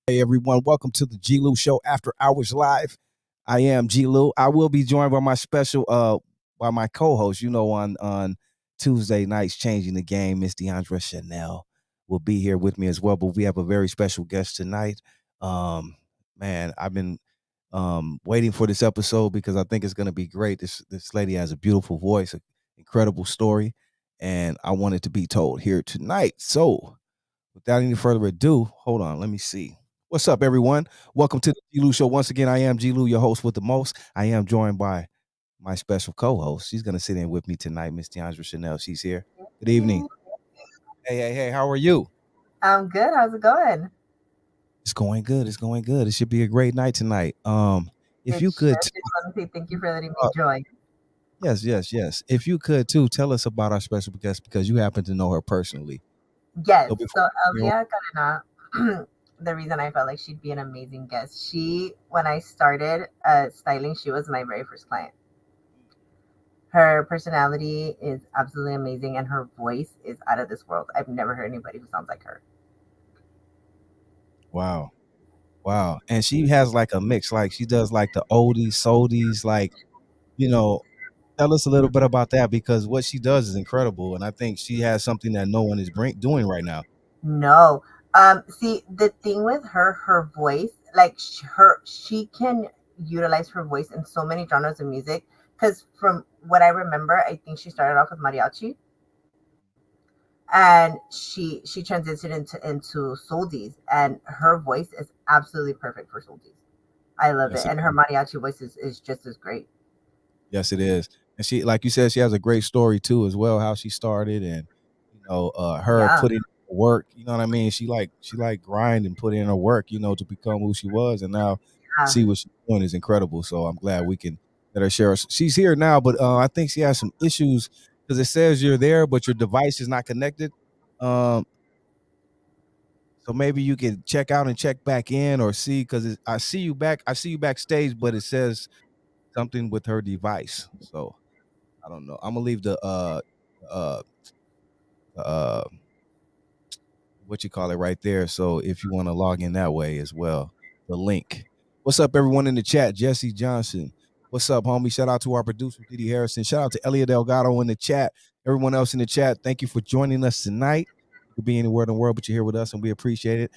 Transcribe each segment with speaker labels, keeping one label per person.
Speaker 1: Hey everyone, welcome to the G-Lew Show After Hours Live. I am G-Lew. I will be joined by my by my co-host, on Tuesday nights, Changing the Game, Miss DeAndre Chanel will be here with me as well, but we have a very special guest tonight. Man, I've been waiting for this episode because I think it's going to be great. This lady has a beautiful voice, an incredible story, and I want it to be told here tonight. So without any further ado, hold on, let me see. What's up, everyone? Welcome to the G-Lew Show. Once again, I am G-Lew, your host with the most. I am joined by my special co-host. She's going to sit in with me tonight, Miss DeAndre Chanel. She's here. Good evening. Hey, how are you?
Speaker 2: I'm good. How's it going?
Speaker 1: It's going good. It should be a great night tonight. If you could,
Speaker 2: just want to say thank you for letting me join.
Speaker 1: Yes. If you could too, tell us about our special guest because you happen to know her personally.
Speaker 2: Yes. So Elvia Cadena, the reason I felt like she'd be an amazing guest. When I started styling, she was my very first client. Her personality is absolutely amazing, and her voice is out of this world. I've never heard anybody who sounds like her.
Speaker 1: Wow. And she has like a mix, like she does like the oldies, souldies, like, tell us a little bit about that because what she does is incredible. And I think she has something that no one is doing right now.
Speaker 2: No. See, the thing with her voice, like she can utilize her voice in so many genres of music. Because from what I remember, I think she started off with mariachi. And she transitioned into Souldies, and her voice is absolutely perfect for Souldies. I love it. And her mariachi voice is just as great.
Speaker 1: Yes, it is. And she, like you said, she has a great story too as well, how she started and putting in work, you know what I mean? She grind and put in her work, to become who she was, and now see what she's doing is incredible. So I'm glad we can let her share. She's here now, but I think she has some issues because it says you're there, but your device is not connected. So maybe you can check out and check back in or see, because I see you backstage, but it says something with her device. So I don't know. I'm gonna leave the what you call it right there. So if you want to log in that way as well, the link. What's up, everyone in the chat? Jesse Johnson. What's up, homie? Shout out to our producer, DD Hairston. Shout out to Elvia Delgado in the chat. Everyone else in the chat, thank you for joining us tonight. You could be anywhere in the world, but you're here with us, and we appreciate it.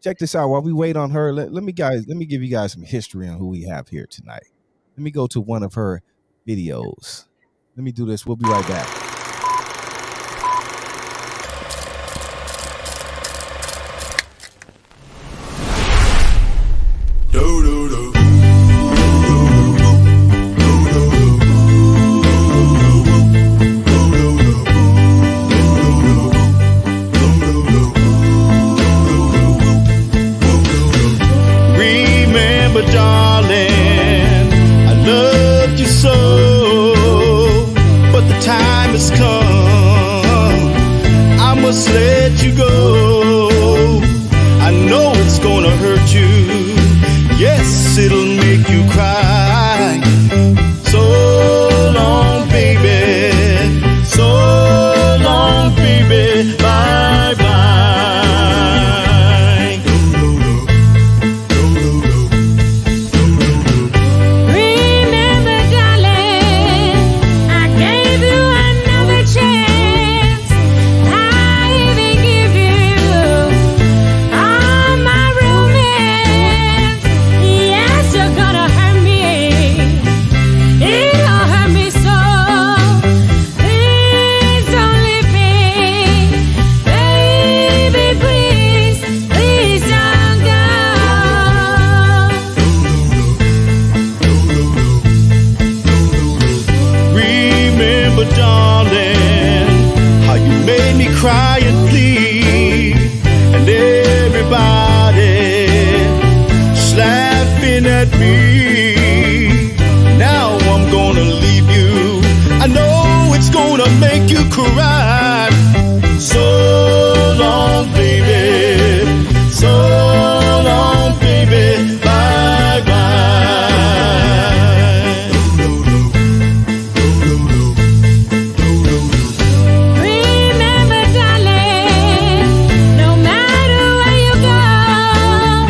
Speaker 1: Check this out. While we wait on her, let me give you guys some history on who we have here tonight. Let me go to one of her videos. Let me do this. We'll be right back.
Speaker 3: Let you go. I know it's gonna hurt you. Yes, it'll make you cry. So long, baby. So long, baby. Bye bye.
Speaker 4: Remember, darling, I gave you another chance.
Speaker 3: Cry and plead, and everybody laughing at me. Now I'm gonna leave you. I know it's gonna make you cry. So long, baby. So long, baby. Bye bye.
Speaker 4: Remember, darling, no matter where you go,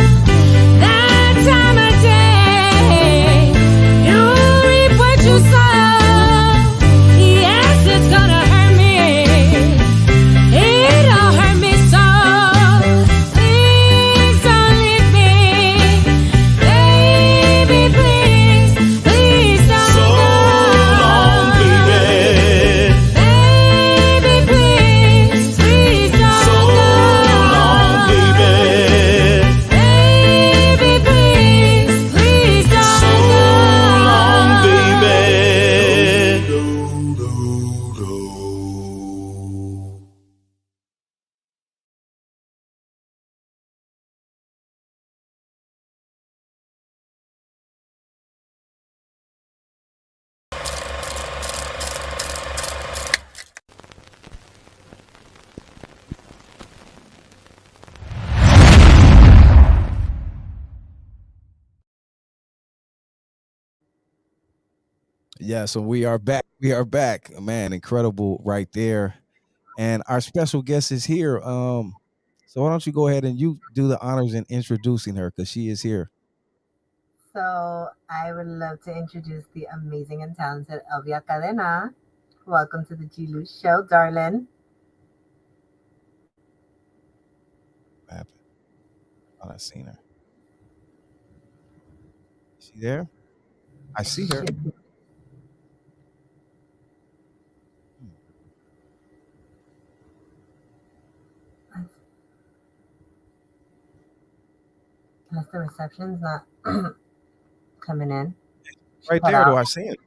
Speaker 1: Yeah, so we are back. We are back. Man, incredible right there. And our special guest is here. So why don't you go ahead and you do the honors in introducing her because she is here.
Speaker 2: So I would love to introduce the amazing and talented Elvia Cadena. Welcome to the G-Lew show, darling.
Speaker 1: What happened? Oh, I seen her. Is she there? I see her.
Speaker 2: Unless the reception's not coming in.
Speaker 1: Right there, though. I see it.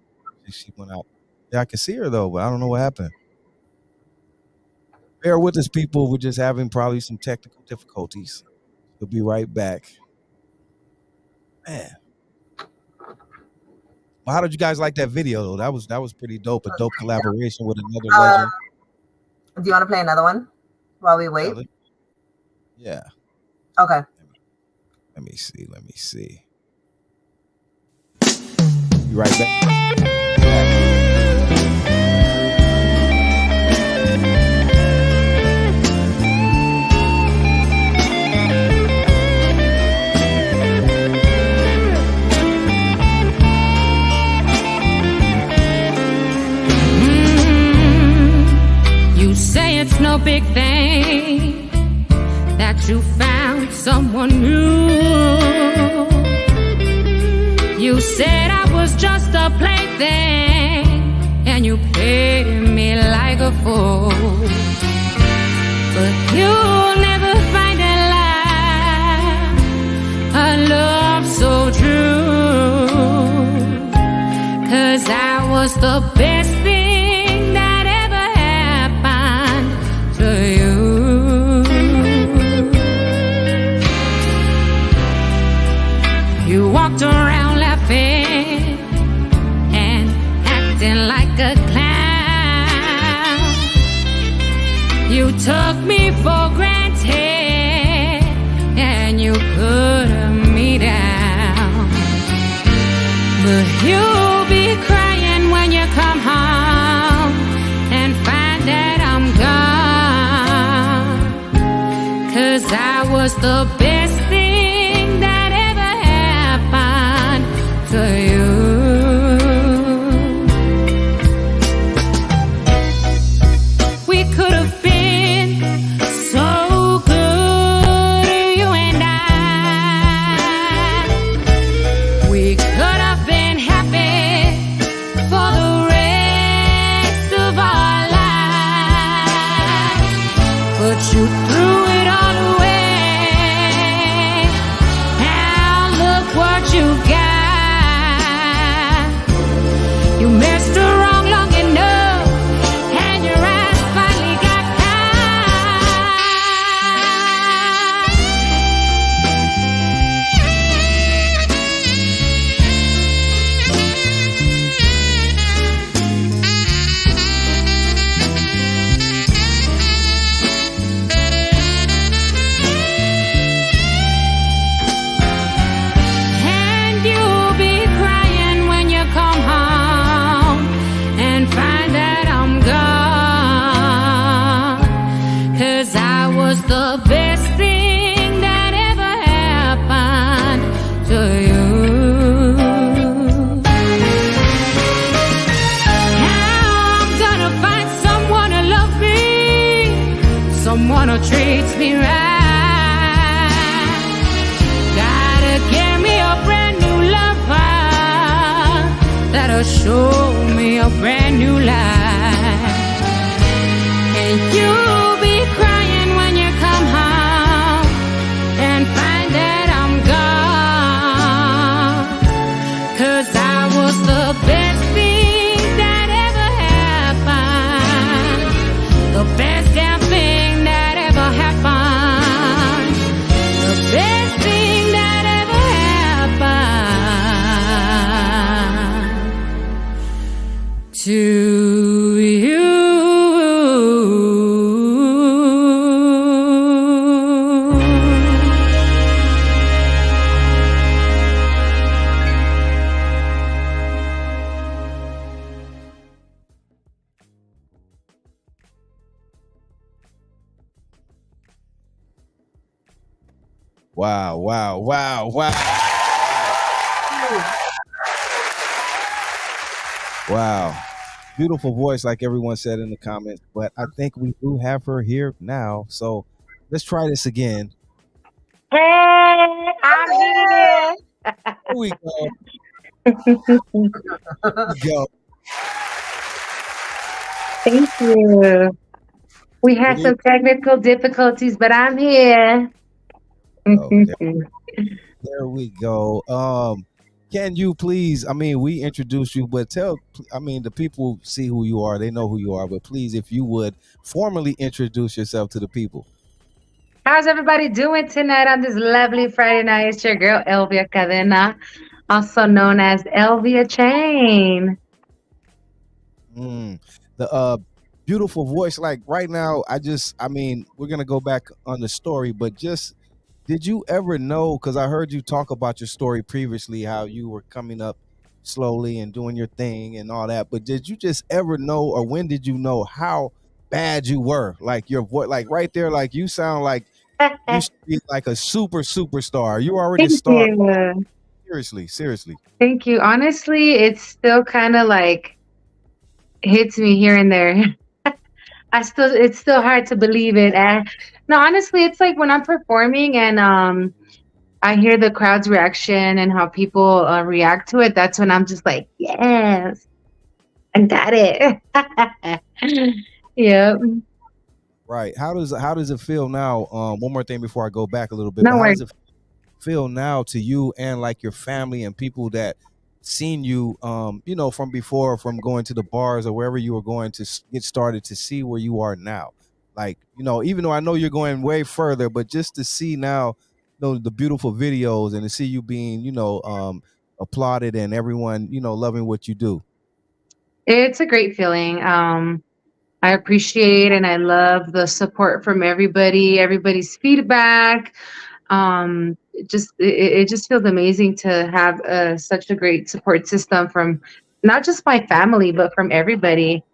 Speaker 1: She went out. Yeah, I can see her, though, but I don't know what happened. Bear with us, people. We're just having probably some technical difficulties. We'll be right back. Man. Well, how did you guys like that video, though? That was pretty dope. A dope collaboration with another legend.
Speaker 2: Do you want to play another one while we wait?
Speaker 1: Yeah.
Speaker 2: Okay.
Speaker 1: Let me see. You right back.
Speaker 4: You say it's no big thing that you found someone new. You said I was just a plaything, and you paid me like a fool. But you'll never find a love so true. 'Cause I was the best thing that ever happened to you. You walked around laughing and acting like a clown. You took me for granted and you put me down. But you'll be crying when you come home and find that I'm gone. 'Cause I was the best thing that ever happened to you. We could have been so good, you and I. We could have been happy for the rest of our lives. But you threw it all away. Now look what you got. You messed around long enough, and your eyes finally got And you'll be crying when you come home and find that I'm gone. 'Cause I was the best thing that ever happened to you. Now I'm gonna find someone to love me, someone who treats me right. Gotta get me a brand new lover that'll show me a brand new life. And you'll be crying when you come home and find that I'm gone. 'Cause I was the best thing that ever happened, the best damn thing that ever happened, the best thing that ever happened to you.
Speaker 1: Wow, wow, wow, wow. Wow. Beautiful voice, like everyone said in the comments. But I think we do have her here now. So let's try this again.
Speaker 5: Hey, I'm here.
Speaker 1: Here we go. Here we go.
Speaker 5: Thank you. We had some technical difficulties, but I'm here.
Speaker 1: Oh, there we go. Can you please? I mean, we introduced you, but tell. I mean, the people see who you are; they know who you are. But please, if you would formally introduce yourself to the people.
Speaker 5: How's everybody doing tonight on this lovely Friday night? It's your girl, Elvia Cadena, also known as Elvia Chain.
Speaker 1: The beautiful voice. Like right now, I mean, we're gonna go back on the story, but just did you ever know? Because I heard you talk about your story previously, how you were coming up slowly and doing your thing and all that. But did you just ever know, or when did you know how bad you were? Like your voice, like right there, like you sound like you should be like a superstar. You already
Speaker 5: Thank
Speaker 1: star.
Speaker 5: you.
Speaker 1: Seriously.
Speaker 5: Thank you. Honestly, it's still kind of like hits me here and there. It's still hard to believe it. And no, honestly, it's like when I'm performing and I hear the crowd's reaction and how people react to it. That's when I'm just like, yes, I got it. Yep.
Speaker 1: Right. How does it feel now? One more thing before I go back a little bit.
Speaker 5: No
Speaker 1: But how
Speaker 5: worries.
Speaker 1: does it feel now to you and like your family and people that seen you, from before, from going to the bars or wherever you were going to get started, to see where you are now? Like, even though I know you're going way further, but just to see now, the beautiful videos and to see you being, applauded and everyone, loving what you do.
Speaker 5: It's a great feeling. I appreciate and I love the support from everybody's feedback. It just feels amazing to have such a great support system from not just my family, but from everybody.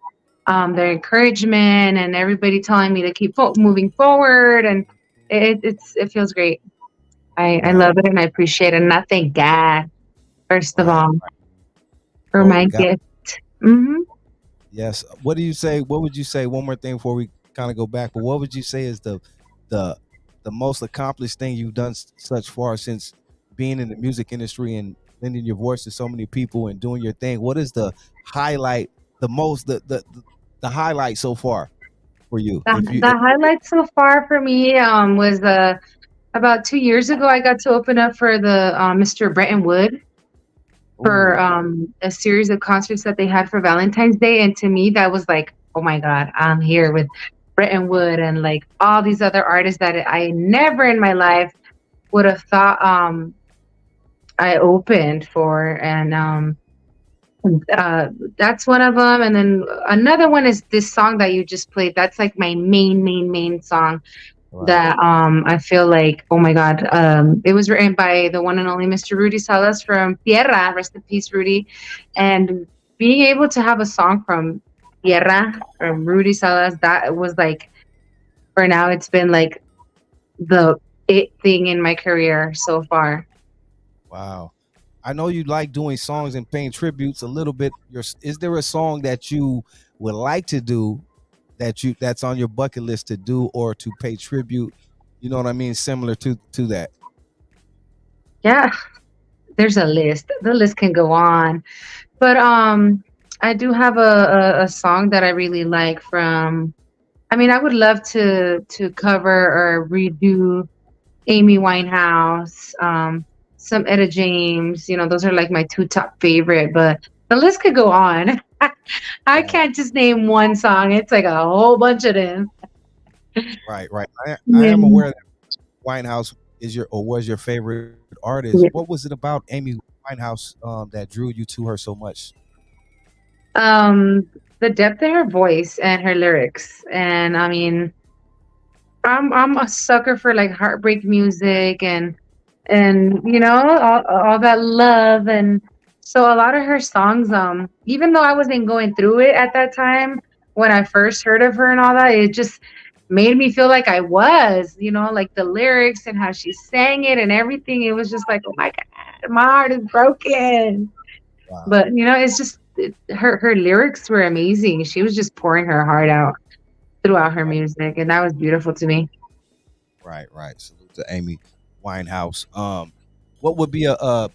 Speaker 5: Their encouragement and everybody telling me to keep moving forward, and it feels great. I
Speaker 1: Right.
Speaker 5: love it and I appreciate it, and I thank God first of
Speaker 1: Right.
Speaker 5: all for
Speaker 1: Oh,
Speaker 5: my
Speaker 1: God.
Speaker 5: gift. Hmm.
Speaker 1: Yes. What do you say? What would you say? One more thing before we kind of go back. But what would you say is the the most accomplished thing you've done such far since being in the music industry and lending your voice to so many people and doing your thing? What is the highlight? The most the highlight so far for you? If you
Speaker 5: The highlight so far for me was about 2 years ago. I got to open up for the Mr. Bretton Wood for a series of concerts that they had for Valentine's Day, and to me that was like, oh my God, I'm here with Bretton Wood and like all these other artists that I never in my life would have thought I opened for, and that's one of them. And then another one is this song that you just played. That's like my main song. Right. That I feel like, oh my God, it was written by the one and only Mr. Rudy Salas from Tierra, rest in peace, Rudy. And being able to have a song from Tierra, from Rudy Salas, that was like, for now, it's been like the it thing in my career so far.
Speaker 1: Wow. I know you like doing songs and paying tributes a little bit. Is there a song that you would like to do that's on your bucket list to do or to pay tribute? You know what I mean? Similar to that.
Speaker 5: Yeah, there's a list. The list can go on, but I do have a song that I really like from. I mean, I would love to cover or redo Amy Winehouse, some Etta James. Those are like my two top favorite, but the list could go on. I can't just name one song. It's like a whole bunch of them.
Speaker 1: Right. I am aware that Winehouse was your favorite artist. Yeah. What was it about Amy Winehouse that drew you to her so much?
Speaker 5: The depth in her voice and her lyrics, and I mean, I'm a sucker for like heartbreak music and all that love, and so a lot of her songs, even though I wasn't going through it at that time when I first heard of her and all that, made me feel like I was, like the lyrics and how she sang it and everything. It was just like, oh my God, my heart is broken.
Speaker 1: Wow.
Speaker 5: But it's just her lyrics were amazing. She was just pouring her heart out throughout her music, and that was beautiful to me.
Speaker 1: Right, right. Salute to Amy Winehouse. What would be I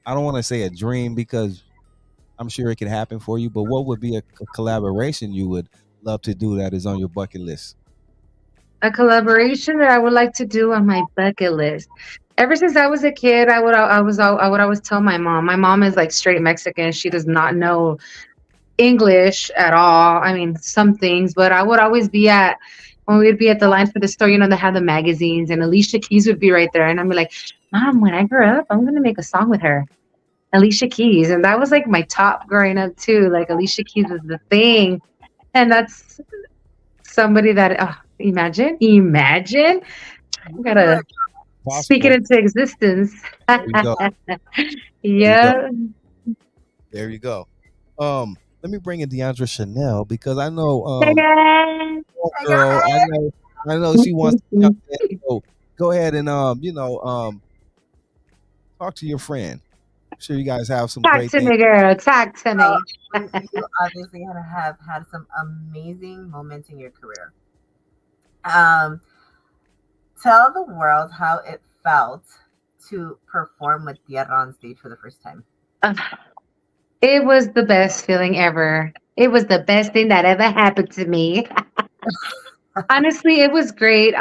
Speaker 1: don't want to say a dream because I'm sure it could happen for you, but what would be a collaboration you would love to do that is on your bucket list?
Speaker 5: A collaboration that I would like to do on my bucket list. Ever since I was a kid, I would always tell my mom. My mom is like straight Mexican. She does not know English at all. I mean, some things, but I would always be at when we'd be at the line for the store. They have the magazines, and Alicia Keys would be right there, and I'd be like, "Mom, when I grow up, I'm gonna make a song with her." Alicia Keys, and that was like my top growing up too. Like Alicia Keys was the thing, and that's somebody that imagine, I gotta speak it
Speaker 1: Possible.
Speaker 5: into existence.
Speaker 1: There you go. There you go.
Speaker 5: Yeah.
Speaker 1: There you go. Let me bring in DeAndre Chanel because I know girl, I know she wants to jump in. So go ahead and talk to your friend. I'm sure you guys have some
Speaker 5: Talk
Speaker 1: great
Speaker 5: to
Speaker 1: things.
Speaker 5: me, girl. Talk to me.
Speaker 2: So you obviously have had some amazing moments in your career. Um, Tell the world how it felt to perform with Tierra on stage for the first time.
Speaker 5: Uh, It was the best feeling ever. It was the best thing that ever happened to me. Honestly, it was great.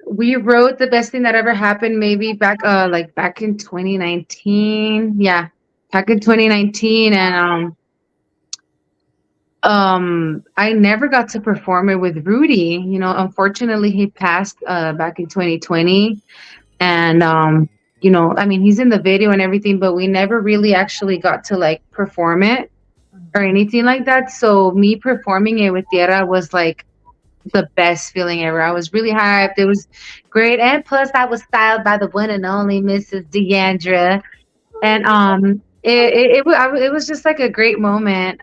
Speaker 5: We wrote the best thing that ever happened maybe back in 2019. Yeah, back in 2019, and I never got to perform it with Rudy. Unfortunately, he passed back in 2020, and I mean, he's in the video and everything, but we never really actually got to like perform it or anything like that. So me performing it with Tierra was like the best feeling ever. I was really hyped. It was great, and plus I was styled by the one and only Mrs. Deandra, and it was just like a great moment.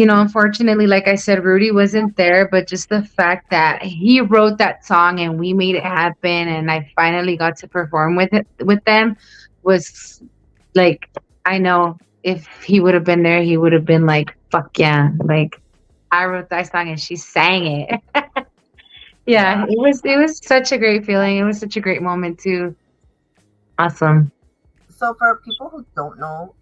Speaker 5: Unfortunately, like I said, Rudy wasn't there, but just the fact that he wrote that song and we made it happen, and I finally got to perform with them was like, I know if he would have been there, he would have been like, "Fuck yeah!" Like I wrote that song and she sang it. Yeah,
Speaker 2: Yeah.
Speaker 5: it was such a great feeling. It was such a great moment too. Awesome.
Speaker 2: So for people who don't know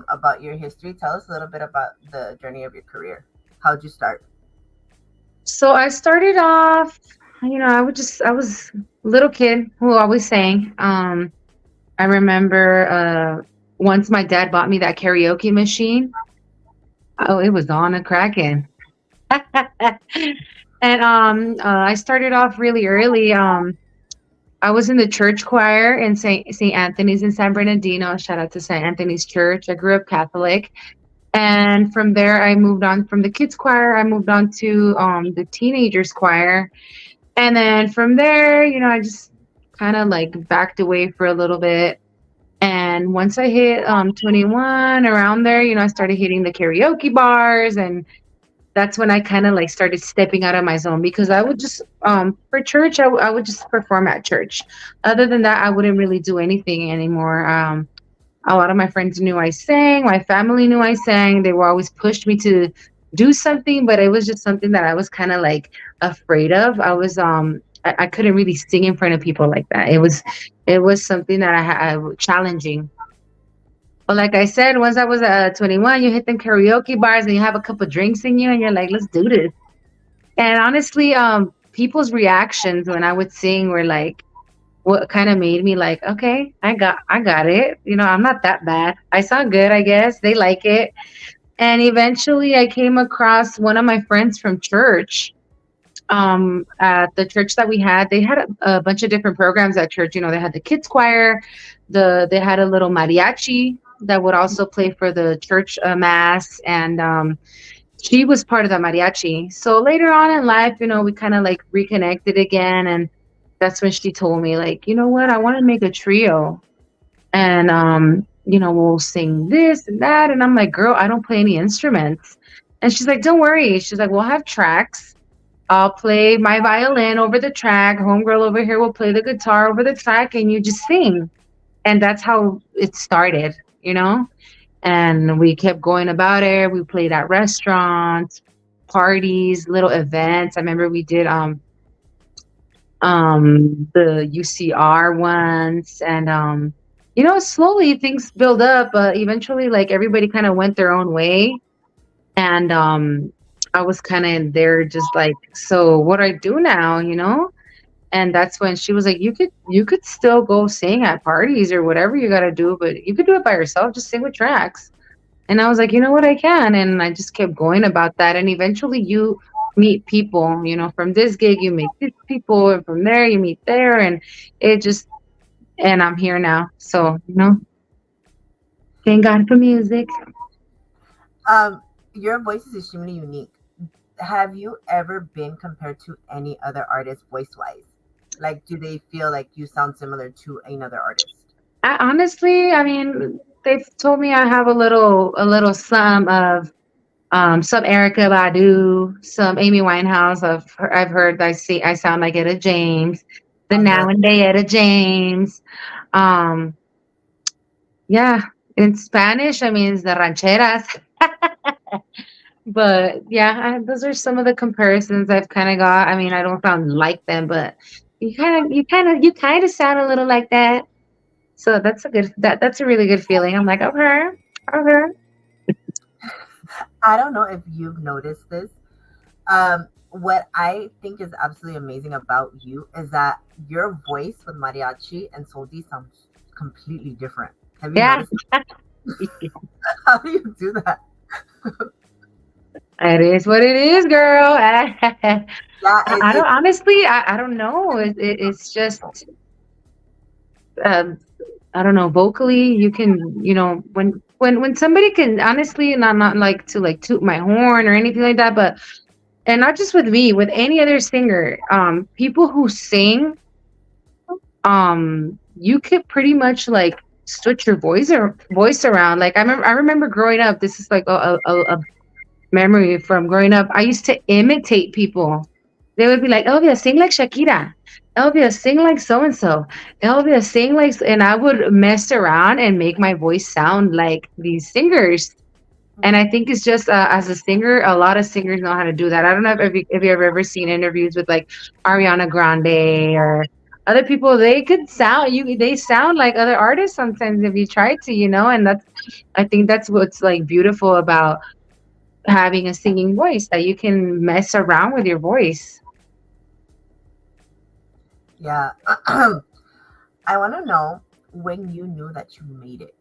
Speaker 2: about your history, tell us a little bit about the journey of your career. How'd you start?
Speaker 5: So I started off, I was a little kid who always sang. I remember once my dad bought me that karaoke machine. Oh, it was on a cracking. And I started off really early. I was in the church choir in St. Anthony's in San Bernardino. Shout out to St. Anthony's Church. I grew up Catholic. And from there, I moved on from the kids choir. I moved on to the teenagers choir. And then from there, I just kind of like backed away for a little bit. And once I hit 21, around there, I started hitting the karaoke bars, and that's when I kind of like started stepping out of my zone, because I would just for church, I would just perform at church. Other than that, I wouldn't really do anything anymore. A lot of my friends knew I sang, my family knew I sang. They were always pushed me to do something, but it was just something that I was kind of like afraid of. I couldn't really sing in front of people like that. It was something that I challenging. But like I said, once I was 21, you hit them karaoke bars and you have a couple drinks in you, and you're like, let's do this. And honestly, people's reactions when I would sing were like, what kind of made me like, okay, I got it. I'm not that bad. I sound good, I guess. They like it. And eventually I came across one of my friends from church. At the church that we had, they had a bunch of different programs at church. They had the kids choir, they had a little mariachi that would also play for the church mass, and she was part of the mariachi. So later on in life, we kind of like reconnected again, and that's when she told me like, you know what, I want to make a trio, and we'll sing this and that, and I'm like, girl, I don't play any instruments. And she's like, don't worry. She's like, we'll have tracks. I'll play my violin over the track. Homegirl over here will play the guitar over the track, and you just sing. And that's how it started, you know? And we kept going about it. We played at restaurants, parties, little events. I remember we did the UCR ones, and slowly things build up, but eventually like everybody kind of went their own way. And I was kind of there just like, so what do I do now, And that's when she was like, you could still go sing at parties or whatever you got to do, but you could do it by yourself, just sing with tracks. And I was like, you know what, I can. And I just kept going about that. And eventually you meet people, from this gig, you meet these people. And from there, you meet there. And it just, and I'm here now. So, thank God for music.
Speaker 2: Your voice is extremely unique. Have you ever been compared to any other artist voice-wise? Like, do they feel like you sound similar to another artist?
Speaker 5: Honestly, I mean, they've told me I have a little some of some Erica Badu, some Amy Winehouse. I've heard I sound like Etta James, the now and day Etta James. Yeah, in Spanish, I mean, it's the rancheras. But yeah, those are some of the comparisons I've kind of got. I mean, I don't sound like them, but you kind of sound a little like that. So that's that's a really good feeling. I'm like, okay.
Speaker 2: I don't know if you've noticed this. What I think is absolutely amazing about you is that your voice with mariachi and Souldies sounds completely different. Have you noticed that? How do you do that?
Speaker 5: It is what it is, girl. I don't honestly. I don't know. It's just. I don't know. Vocally, you can. When somebody can honestly, not like to like toot my horn or anything like that, but and not just with me, with any other singer. People who sing, you could pretty much like switch your voice around. Like I remember growing up. This is like a memory from growing up. I used to imitate people. They would be like, Elvia, sing like Shakira. Elvia, sing like so-and-so. Elvia, sing like... And I would mess around and make my voice sound like these singers. And I think it's just, as a singer, a lot of singers know how to do that. I don't know if you've ever seen interviews with like Ariana Grande or other people. They could sound... They sound like other artists sometimes if you try to, And I think that's what's like beautiful about having a singing voice, that you can mess around with your voice.
Speaker 2: Yeah. I want to know when you knew that you made it.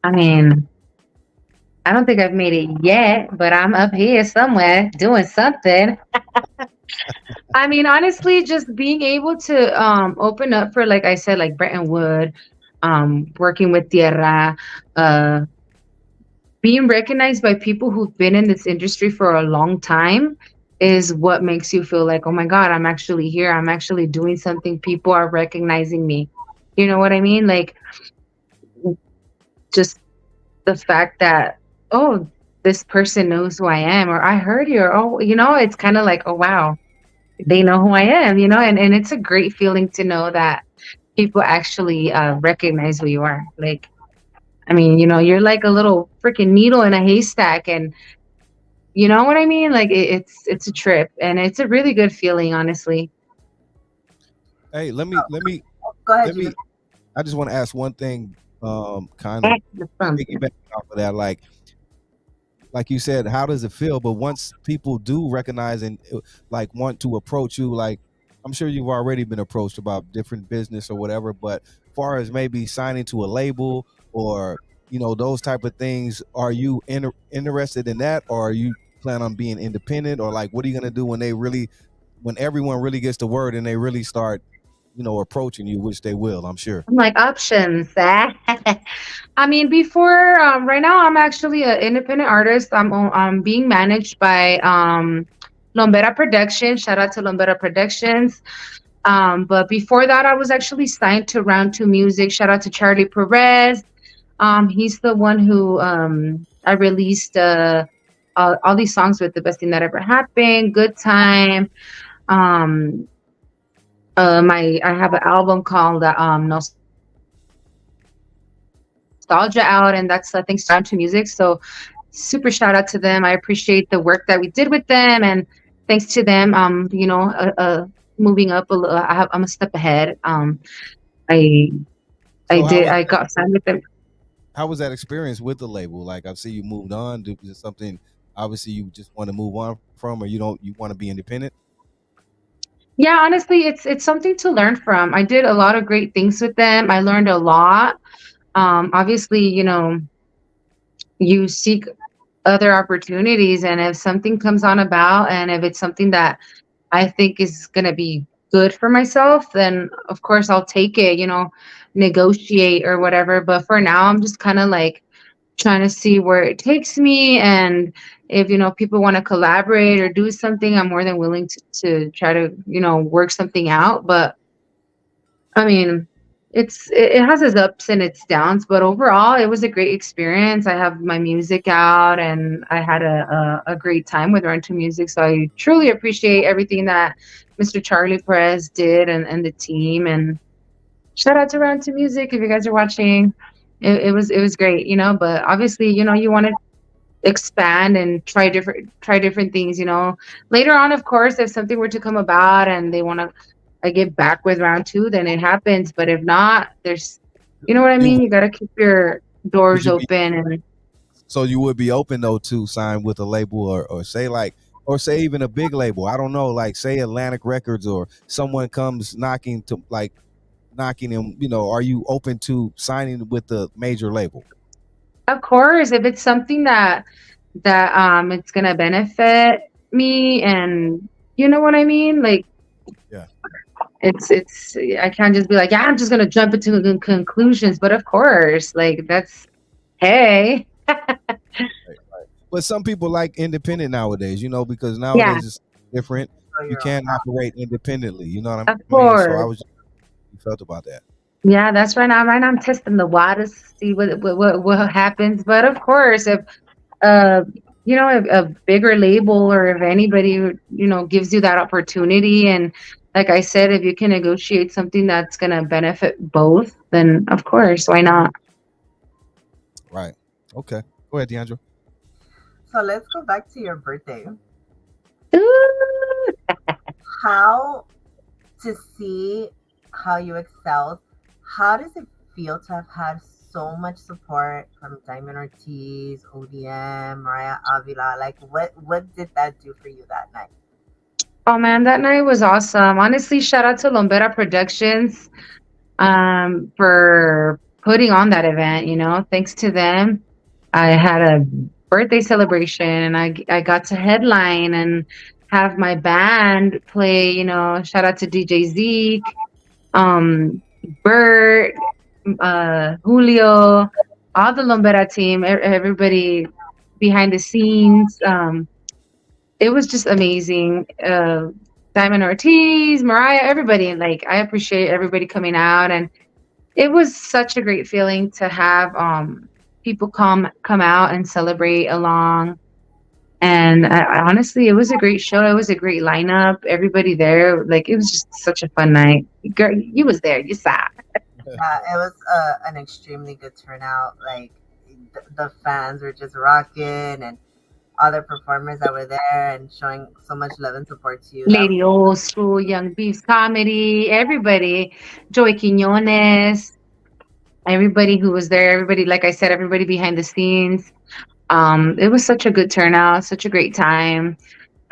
Speaker 5: I mean, I don't think I've made it yet, but I'm up here somewhere doing something. I mean, honestly, just being able to open up for, like I said, like Bretton Wood, working with Tierra, being recognized by people who've been in this industry for a long time is what makes you feel like, oh my God, I'm actually here. I'm actually doing something. People are recognizing me. You know what I mean? Like, just the fact that, oh, this person knows who I am, or I heard you, or, oh, it's kind of like, oh, wow, they know who I am, and it's a great feeling to know that people actually recognize who you are. Like, I mean, you're like a little freaking needle in a haystack, and you know what I mean? Like it's a trip, and it's a really good feeling, honestly.
Speaker 1: Hey, let me
Speaker 2: Go ahead.
Speaker 1: I just want to ask one thing, kind of piggyback off of that, like you said, how does it feel? But once people do recognize and like want to approach you, like I'm sure you've already been approached about different business or whatever, but as far as maybe signing to a label or those type of things, are you interested in that, or are you plan on being independent, or like what are you gonna do when everyone really gets the word and they really start approaching you, which they will, I'm sure?
Speaker 5: I'm like, options. I mean, before right now I'm actually an independent artist. I'm being managed by Lombera Productions. Shout out to Lombera Productions. But before that, I was actually signed to Round 2 Music. Shout out to Charlie Perez. He's the one who I released all these songs with. The best thing that ever happened, good time. Um, my I have an album called Nostalgia out, and that's thanks to music. So super shout out to them. I appreciate the work that we did with them, and thanks to them, moving up a little. I'm a step ahead. I
Speaker 1: So
Speaker 5: I got signed with them.
Speaker 1: how was that experience with the label? Like I see you moved on. Is it something obviously you just want to move on from, or you want to be independent?
Speaker 5: Yeah, honestly, it's something to learn from. I did a lot of great things with them. I learned a lot. Obviously, you seek other opportunities, and if something comes on about, and if it's something that I think is gonna be good for myself, then of course I'll take it. Negotiate or whatever. But for now, I'm just kind of like trying to see where it takes me, and if people want to collaborate or do something, I'm more than willing to try to work something out. But I mean, it has its ups and its downs, but overall it was a great experience. I have my music out, and I had a great time with Run to Music. So I truly appreciate everything that Mr. Charlie Perez did, and the team. And shout out to Run to Music if you guys are watching. It was great, but obviously, you want to expand and try different things. Later on, of course, if something were to come about and they want to I get back with round two, then it happens. But if not, you know what I
Speaker 1: You
Speaker 5: mean? You got to keep your
Speaker 1: would
Speaker 5: doors
Speaker 1: you be
Speaker 5: open. And
Speaker 1: so you would be open though to sign with a label, or say like, or say even a big label. I don't know, like say Atlantic Records, or someone comes knocking him. Are you open to signing with the major label?
Speaker 5: of course, if it's something that it's gonna benefit me, and you know what I mean, like
Speaker 1: Yeah.
Speaker 5: it's I can't just be like, yeah, I'm just gonna jump into conclusions. But of course, like that's hey,
Speaker 1: Right, right. But some people like independent nowadays, because
Speaker 5: yeah,
Speaker 1: nowadays it's different.
Speaker 2: So
Speaker 1: You
Speaker 2: you're
Speaker 1: can't operate independently. You know what
Speaker 5: of
Speaker 1: I mean? So I
Speaker 5: course.
Speaker 1: was you felt about that.
Speaker 5: Yeah, that's right. Now, right now, I'm testing the waters, see what happens. But of course, if uh, if a bigger label, or if anybody gives you that opportunity, and like I said, if you can negotiate something that's gonna benefit both, then of course, why not?
Speaker 1: Right. Okay. Go ahead, DeAndre.
Speaker 2: So let's go back to your birthday.
Speaker 5: Ooh.
Speaker 2: How to see how you excelled. How does it feel to have had so much support from Diamond Ortiz, ODM, Mariah Avila? Like, what did that do for you that night?
Speaker 5: Oh man, that night was awesome. Honestly, shout out to Lombera Productions for putting on that event. Thanks to them, I had a birthday celebration, and I got to headline and have my band play. Shout out to DJ Zeke, um, Bert, Julio, all the Lombera team, everybody behind the scenes. It was just amazing. Diamond Ortiz, Mariah, everybody. Like, I appreciate everybody coming out, and it was such a great feeling to have people come out and celebrate along. And honestly, it was a great show. It was a great lineup. Everybody there, like, it was just such a fun night. Girl, you was there. You saw.
Speaker 2: It was an extremely good turnout. Like, the fans were just rocking, and other performers that were there and showing so much love and support to you. That was
Speaker 5: Lady Old School, Young Beefs Comedy, everybody, Joey Quinones, everybody who was there, everybody, like I said, everybody behind the scenes. It was such a good turnout, such a great time.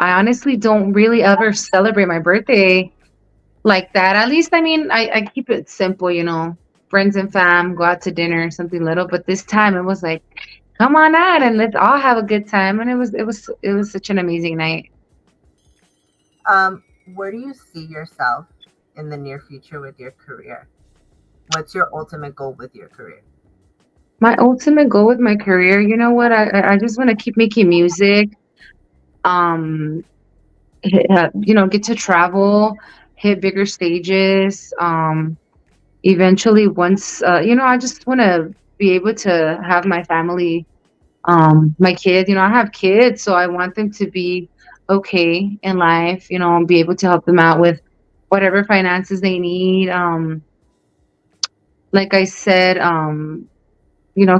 Speaker 5: I honestly don't really ever celebrate my birthday like that. At least, I mean, I keep it simple, friends and fam, go out to dinner, something little. But this time it was like, come on out and let's all have a good time. And it was such an amazing night.
Speaker 2: where do you see yourself in the near future with your career? What's your ultimate goal with your career?
Speaker 5: My ultimate goal with my career, you know what? I just want to keep making music. Um, get to travel, hit bigger stages. Eventually, once I just want to be able to have my family, my kids. I have kids, so I want them to be okay in life, and be able to help them out with whatever finances they need. Like I said,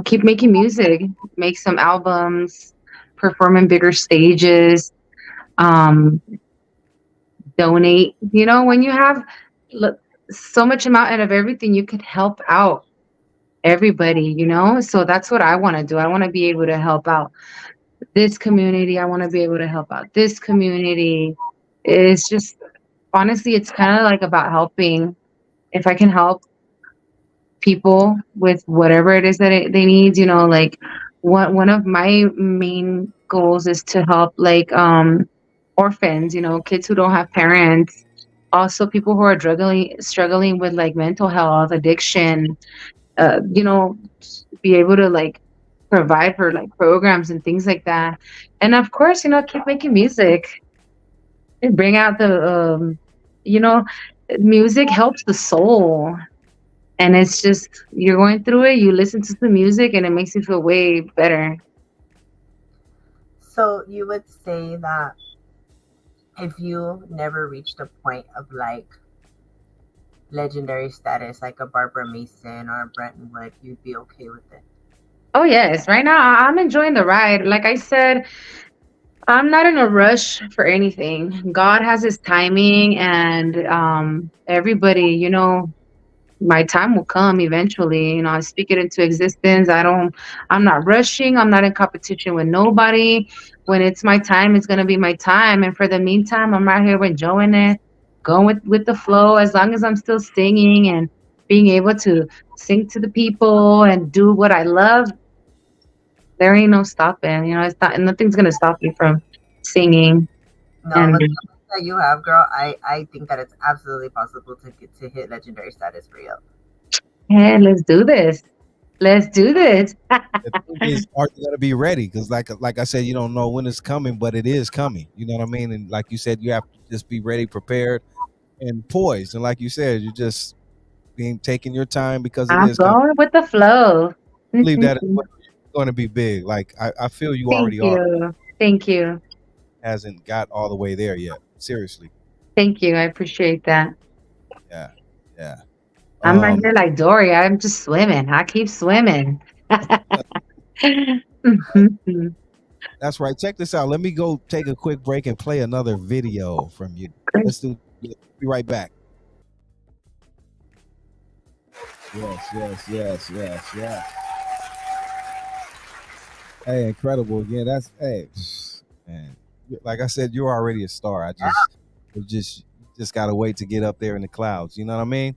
Speaker 5: keep making music, make some albums, perform in bigger stages, um, donate. When you have l- so much amount of everything, you could help out everybody. So that's what I want to do. I want to be able to help out this community. I want to be able to help out this community. It's just, honestly, it's kind of like about helping. If I can help people with whatever it is that they need, like one of my main goals is to help, like, orphans, kids who don't have parents, also people who are struggling with like mental health, addiction, be able to like provide for like programs and things like that. And of course, keep making music and bring out you know, music helps the soul. And it's just, you're going through it, you listen to the music, and it makes you feel way better.
Speaker 2: So you would say that if you never reached a point of like legendary status, like a Barbara Mason or a Brentwood, you'd be okay with it.
Speaker 5: Oh, yes. Right now, I'm enjoying the ride. Like I said, I'm not in a rush for anything. God has his timing, and everybody, my time will come eventually. I speak it into existence. I'm not rushing. I'm not in competition with nobody. When it's my time, it's going to be my time. And for the meantime, I'm right here enjoying it, going with the flow. As long as I'm still singing and being able to sing to the people and do what I love, there ain't no stopping. It's not, nothing's going to stop me from singing.
Speaker 2: No,
Speaker 5: And
Speaker 2: with the talent that you have, girl, I think that it's absolutely possible to get to hit legendary status for you.
Speaker 5: yeah, let's do this. Let's do this.
Speaker 1: The thing is, are you gonna be ready? Because like I said, you don't know when it's coming, but it is coming. You know what I mean? And like you said, you have to just be ready, prepared, and poised. And like you said, you're just being taking your time because it
Speaker 5: I'm
Speaker 1: is coming.
Speaker 5: going with the flow.
Speaker 1: I believe that it's going to be big. Like I feel you
Speaker 5: Thank
Speaker 1: already are.
Speaker 5: you. Thank you.
Speaker 1: Hasn't got all the way there yet. Seriously.
Speaker 5: Thank you. I appreciate that.
Speaker 1: Yeah. Yeah.
Speaker 5: I'm right
Speaker 1: Um.
Speaker 5: here like Dory. I'm just swimming. I keep swimming. Mhm.
Speaker 1: That's right. Check this out. Let me go take a quick break and play another video from you.
Speaker 5: Great.
Speaker 1: Let's do. Be right back. Yes. Yes. Yes. Yes. Yes. Hey, incredible again. That's hey, man. Like I said, you're already a star. You just gotta wait to get up there in the clouds. You know what I mean?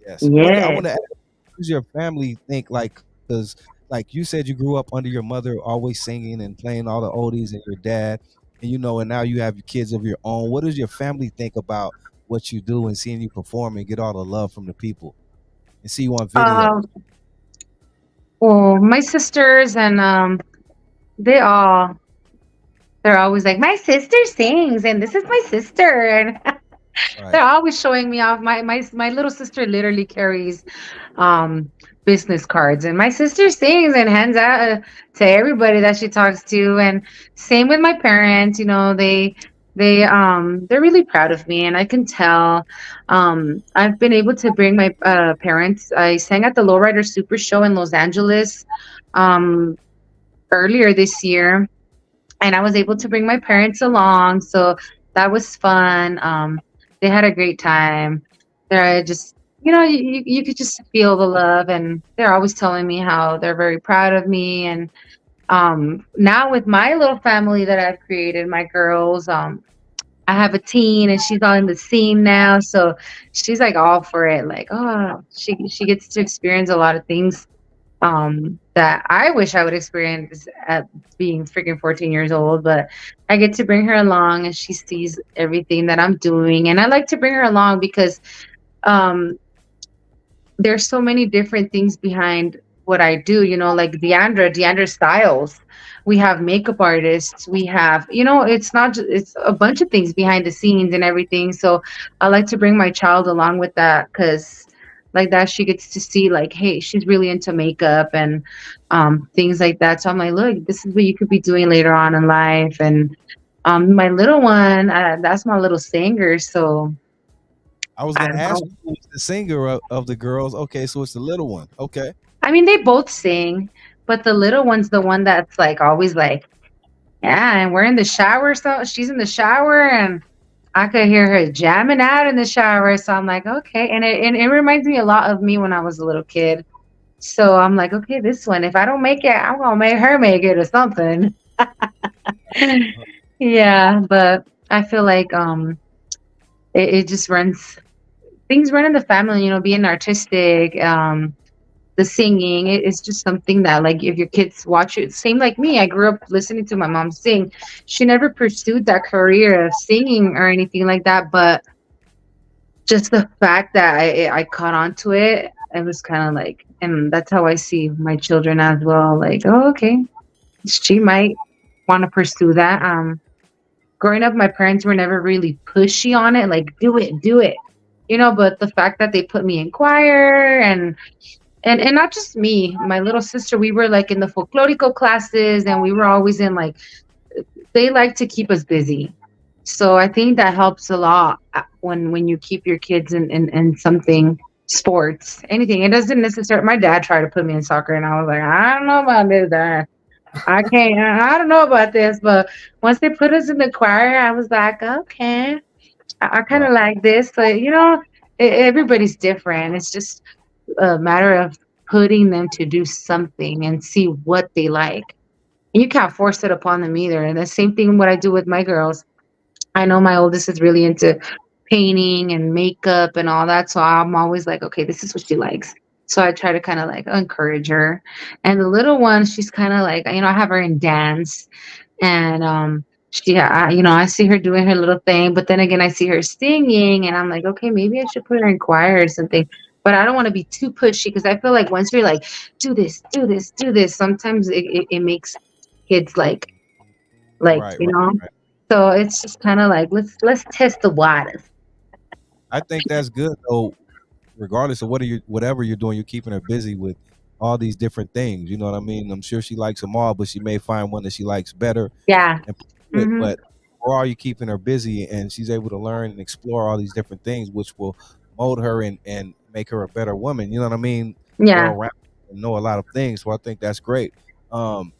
Speaker 1: Yes. I
Speaker 5: Yes.
Speaker 1: want to ask, what does your family think? Like, because like you said, you grew up under your mother, always singing and playing all the oldies, and your dad, and now you have your kids of your own. What does your family think about what you do and seeing you perform and get all the love from the people and see you on video?
Speaker 5: Um, well, my sisters and they all they're always like, my sister sings, and this is my sister, and
Speaker 1: Right.
Speaker 5: they're always showing me off. My little sister literally carries um business cards, and my sister sings and hands out to everybody that she talks to. And same with my parents. They're really proud of me, and I can tell. I've been able to bring my parents. I sang at the Lowrider Super Show in Los Angeles um earlier this year, and I was able to bring my parents along, so that was fun. They had a great time. They're just, you could just feel the love, and they're always telling me how they're very proud of me. And now with my little family that I've created, my girls, I have a teen, and she's on the scene now, so she's like all for it. Like, oh, she gets to experience a lot of things that I wish I would experience at being freaking 14 years old, but I get to bring her along, and she sees everything that I'm doing. And I like to bring her along because um there's so many different things behind what I do, like Deandra Styles. We have makeup artists. We have, it's not just, it's a bunch of things behind the scenes and everything. So I like to bring my child along with that because like that. She gets to see like, hey, she's really into makeup and things like that. So I'm like, look, this is what you could be doing later on in life. And my little one, that's my little singer. So
Speaker 1: I was
Speaker 5: I
Speaker 1: gonna
Speaker 5: don't
Speaker 1: ask
Speaker 5: know.
Speaker 1: you who's the singer of the girls. Okay, so it's the little one. Okay.
Speaker 5: I mean, they both sing, but the little one's the one that's like always like, yeah, and we're in the shower. So she's in the shower and I could hear her jamming out in the shower. So I'm like, okay. And it reminds me a lot of me when I was a little kid. So I'm like, okay, this one, if I don't make it, I'm gonna make her make it or something. Yeah, but I feel like it just runs things run in the family, being artistic, the singing, it's just something that like if your kids watch it, same like me. I grew up listening to my mom sing. She never pursued that career of singing or anything like that, but just the fact that I caught on to it, it was kind of like, and that's how I see my children as well. Like, oh, okay, she might want to pursue that. Growing up, my parents were never really pushy on it, like do it, but the fact that they put me in choir and not just me, my little sister, we were like in the folklorico classes and we were always in like, they like to keep us busy. So I think that helps a lot when you keep your kids in something, sports, anything. It doesn't necessarily, my dad tried to put me in soccer and I was like, I don't know about this, Dad. I can't, I don't know about this. But once they put us in the choir, I was like, okay, I kind
Speaker 1: Right.
Speaker 5: of like this. So, everybody's different. It's just a matter of putting them to do something and see what they like. And you can't force it upon them either. And the same thing what I do with my girls. I know my oldest is really into painting and makeup and all that. So I'm always like, okay, this is what she likes. So I try to kind of like encourage her. And the little one, she's kind of like, I have her in dance and I see her doing her little thing, but then again, I see her singing and I'm like, okay, maybe I should put her in choir or something. But I don't want to be too pushy because I feel like once you're like, do this, do this, do this, sometimes it makes kids like,
Speaker 1: Right. Right. Right.
Speaker 5: so it's just kind of like let's test the waters.
Speaker 1: I think that's good though. Regardless of whatever you're doing, you're keeping her busy with all these different things. You know what I mean? I'm sure she likes them all, but she may find one that she likes better
Speaker 5: Yeah.
Speaker 1: and pursue it.
Speaker 5: Hmm.
Speaker 1: But overall, you're keeping her busy, and she's able to learn and explore all these different things, which will mold her and make her a better woman. You know what I mean?
Speaker 5: Yeah.
Speaker 1: Well rounded and know a lot of things. So I think that's great. Um,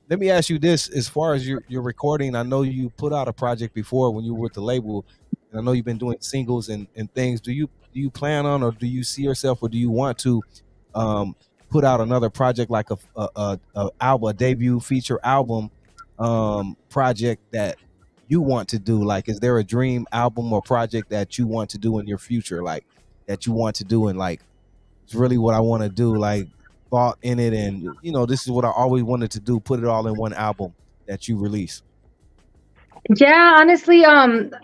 Speaker 1: Let me ask you this: as far as your recording, I know you put out a project before when you were with the label, and I know you've been doing singles and things. Do you plan on, or do you see yourself, or do you want to um, put out another project like a album, a debut feature album project that you want to do? Like, is there a dream album or project that you want to do in your future, like that you want to do, and like it's really what I want to do, like thought in it, and this is what I always wanted to do, put it all in one album that you release.
Speaker 5: Yeah, honestly,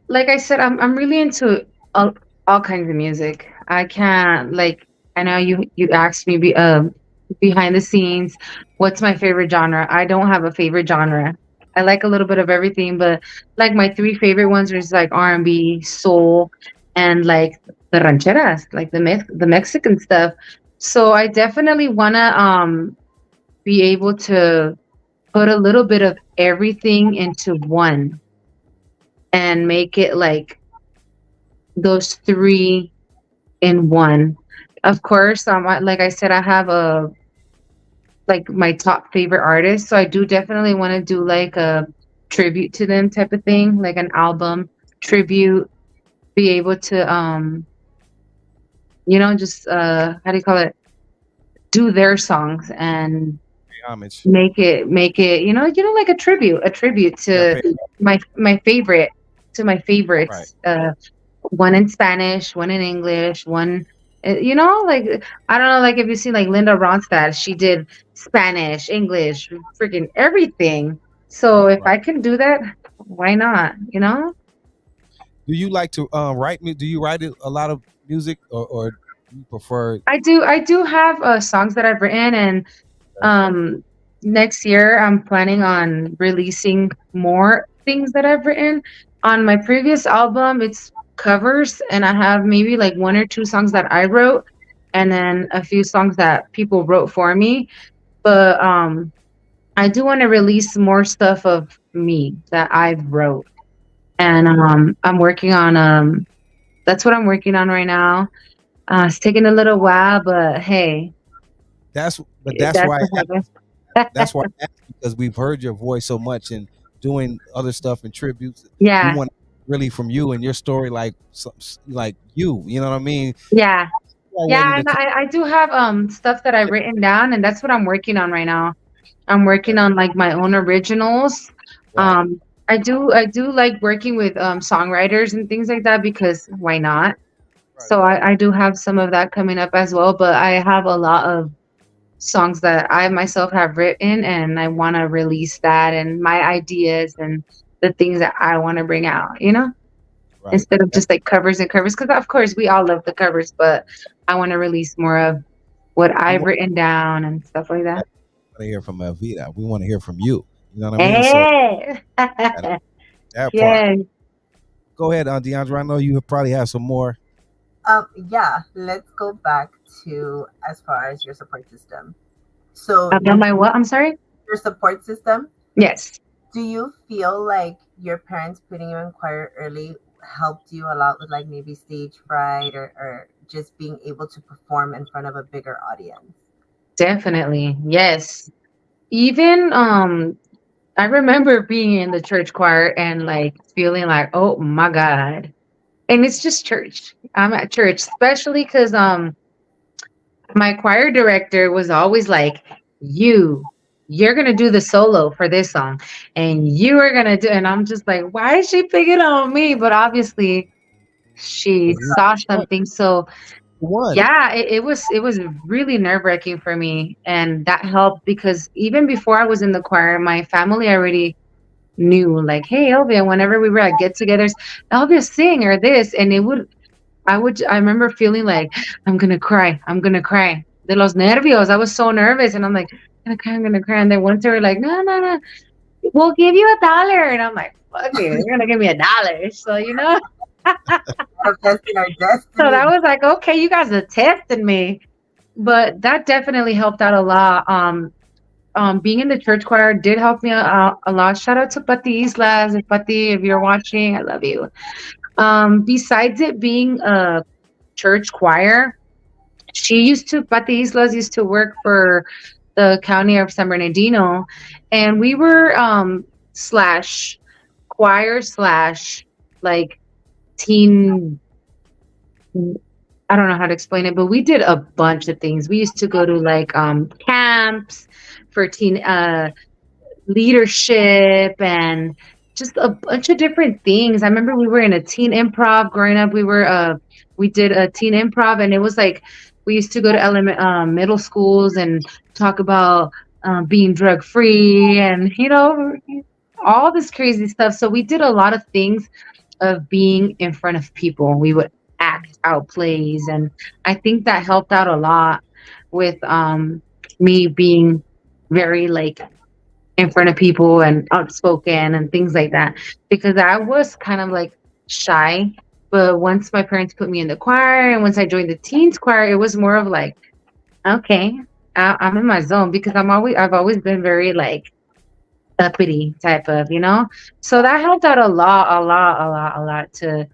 Speaker 5: like I said, I'm really into all kinds of music. I can't like I know you asked me behind the scenes, what's my favorite genre? I don't have a favorite genre. I like a little bit of everything, but like my three favorite ones are just like R&B, soul, and like the rancheras, like the Mexican stuff. So I definitely wanna be able to put a little bit of everything into one and make it like those three in one. Of course, like I said, I have a like my top favorite artists, so I do definitely want to do like a tribute to them type of thing, like an album tribute, be able to just how do you call it? Do their songs and
Speaker 1: Pay homage.
Speaker 5: make it like a tribute
Speaker 1: Yeah,
Speaker 5: to
Speaker 1: pay.
Speaker 5: my favorite to my
Speaker 1: Right.
Speaker 5: favorites, one in Spanish, one in English, one like I don't know, like if you see like Linda Ronstadt, she did Spanish, English, freaking everything. So if
Speaker 1: Right.
Speaker 5: I can do that, why not?
Speaker 1: Do you like to write me? Do you write a lot of music, or do you prefer?
Speaker 5: I do have songs that I've written, and um next year I'm planning on releasing more things that I've written. On my previous album, it's covers, and I have maybe like one or two songs that I wrote. and then a few songs that people wrote for me. But I do want to release more stuff of me that I've wrote, and I'm working on that's what I'm working on right now. It's taking a little while, but hey,
Speaker 1: That's that's
Speaker 5: that's
Speaker 1: why
Speaker 5: what happens.
Speaker 1: that's why I asked, because we've heard your voice so much and doing other stuff and tributes. We
Speaker 5: Yeah,
Speaker 1: want really from you and your story, like like you know what I mean?
Speaker 5: yeah,
Speaker 1: We're waiting
Speaker 5: yeah.
Speaker 1: to
Speaker 5: And
Speaker 1: come.
Speaker 5: I do have stuff that I've written down, and that's what I'm working on right now. I'm working on like my own originals.
Speaker 1: Right,
Speaker 5: Um, I do like working with songwriters and things like that because why not?
Speaker 1: right.
Speaker 5: So I do have some of that coming up as well, but I have a lot of songs that I myself have written, and I want to release that and my ideas and the things that I want to bring out,
Speaker 1: Right.
Speaker 5: instead of just like covers and covers. Because of course we all love the covers, but I want to release more of what
Speaker 1: We
Speaker 5: I've
Speaker 1: want
Speaker 5: written down and stuff like that.
Speaker 1: to hear from Elvita. We want to hear from you. You know what I mean? So
Speaker 5: Hey,
Speaker 1: that, that part.
Speaker 5: yeah.
Speaker 1: Go ahead, DeAndre. I know you probably have some more.
Speaker 2: Yeah, let's go back to as far as your support system. So
Speaker 5: About my what? I'm sorry.
Speaker 2: your support system,
Speaker 5: Yes,
Speaker 2: do you feel like your parents putting you in choir early helped you a lot with like maybe stage fright or just being able to perform in front of a bigger audience?
Speaker 5: definitely. Yes. Even I remember being in the church choir and like feeling like, oh my God. And it's just church. I'm at church, especially because my choir director was always like, you're gonna do the solo for this song, and you are gonna do, and I'm just like, why is she picking on me? But obviously she saw something. So
Speaker 1: One.
Speaker 5: yeah, it was really nerve-wracking for me, and that helped because even before I was in the choir, my family already knew, like, hey, Elvia, whenever we were at get-togethers, Elvia sing or this, and I remember feeling like I'm gonna cry. De los nervios, I was so nervous, and I'm like, I'm gonna cry, and then once they were like, no, no, no, we'll give you $1, and I'm like, fuck it, they're gonna give me $1, so
Speaker 2: Manifesting our
Speaker 5: so
Speaker 2: destiny.
Speaker 5: that was like, okay, you guys are testing me. But that definitely helped out a lot. Being in the church choir did help me out a lot. Shout out to Pati Islas. Pati, if you're watching, I love you. Besides it being a church choir, Pati Islas used to work for the county of San Bernardino, and we were slash choir slash like teen. I don't know how to explain it, but we did a bunch of things. We used to go to like camps for teen leadership and just a bunch of different things. I remember we were in a teen improv growing up. We did a teen improv, and it was like we used to go to middle schools and talk about being drug free and all this crazy stuff. So we did a lot of things of being in front of people. We would act out plays, and I think that helped out a lot with me being very like in front of people and outspoken and things like that, because I was kind of like shy. But once my parents put me in the choir and once I joined the teens choir, it was more of like, okay, I'm in my zone, because I've always been very like uppity type of, so that helped out a lot, a lot, a lot, a lot. To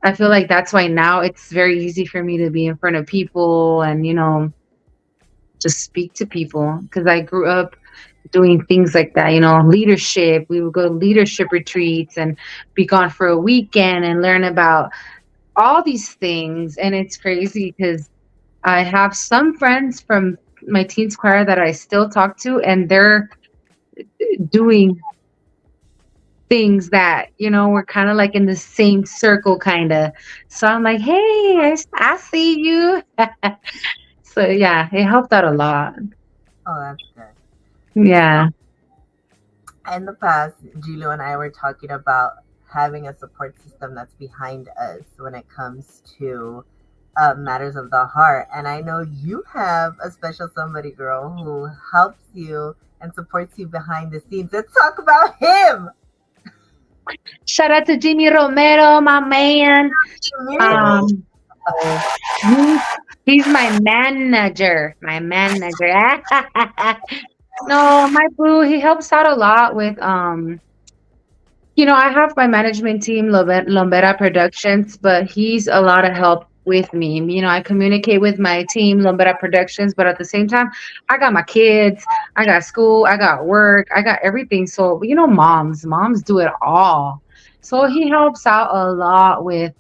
Speaker 5: I feel like that's why now it's very easy for me to be in front of people and just speak to people, because I grew up doing things like that, leadership. We would go to leadership retreats and be gone for a weekend and learn about all these things. And it's crazy because I have some friends from my teens choir that I still talk to, and they're doing things that, we're kind of like in the same circle, kind of. So I'm like, hey, I see you. So yeah, it helped out a lot.
Speaker 2: Oh, that's good.
Speaker 5: Yeah.
Speaker 2: In the past, G-Lew and I were talking about having a support system that's behind us when it comes to matters of the heart. And I know you have a special somebody, girl, who helps you and supports you behind the scenes. Let's talk about him.
Speaker 5: Shout out to Jimmy Romero, my man.
Speaker 2: Really?
Speaker 5: Um, he He's my manager. My manager. No, my boo, he helps out a lot with I have my management team, Lombera Productions, but he's a lot of help with me. I communicate with my team, Lombera Productions, but at the same time, I got my kids, I got school, I got work, I got everything. So, moms do it all. So he helps out a lot with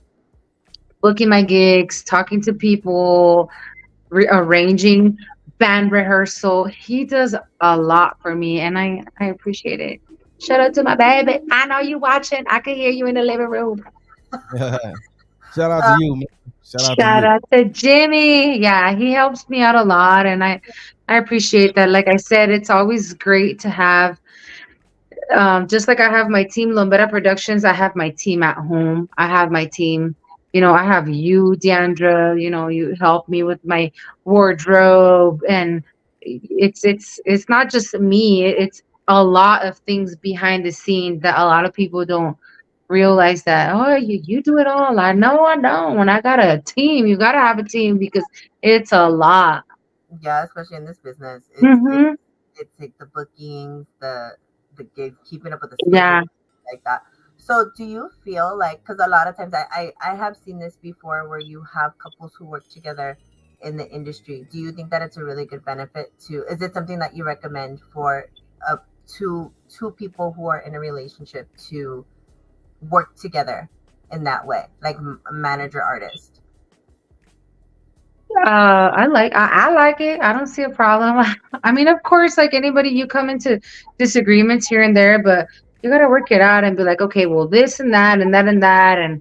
Speaker 5: booking my gigs, talking to people, arranging band rehearsal. He does a lot for me, and I appreciate it. Shout out to my baby. I know you watching. I can hear you in the living room.
Speaker 1: Shout out to
Speaker 2: Uh,
Speaker 1: you, man. Shout out to
Speaker 5: Shout
Speaker 1: you.
Speaker 5: out to Jimmy. Yeah, he helps me out a lot, and I appreciate that. Like I said, it's always great to have. Just like I have my team, Lombera Productions, I have my team at home. I have my team. I have you, Deandra. You help me with my wardrobe, and it's not just me. It's a lot of things behind the scenes that a lot of people don't realize that. Oh, you do it all. I know I don't. When I got a team, you gotta have a team because it's a lot.
Speaker 2: yeah, especially in this business,
Speaker 5: Hmm.
Speaker 2: it's like the bookings, the gig, keeping up with the
Speaker 5: Yeah.
Speaker 2: schedule, like that. So, do you feel like, because a lot of times I have seen this before, where you have couples who work together in the industry. Do you think that it's a really good benefit to? Is it something that you recommend for uh, two people who are in a relationship to work together in that way, like manager artist?
Speaker 5: I like it. I don't see a problem. I mean, of course, like anybody, you come into disagreements here and there, but you gotta work it out and be like, okay, well, this and that and that and that, and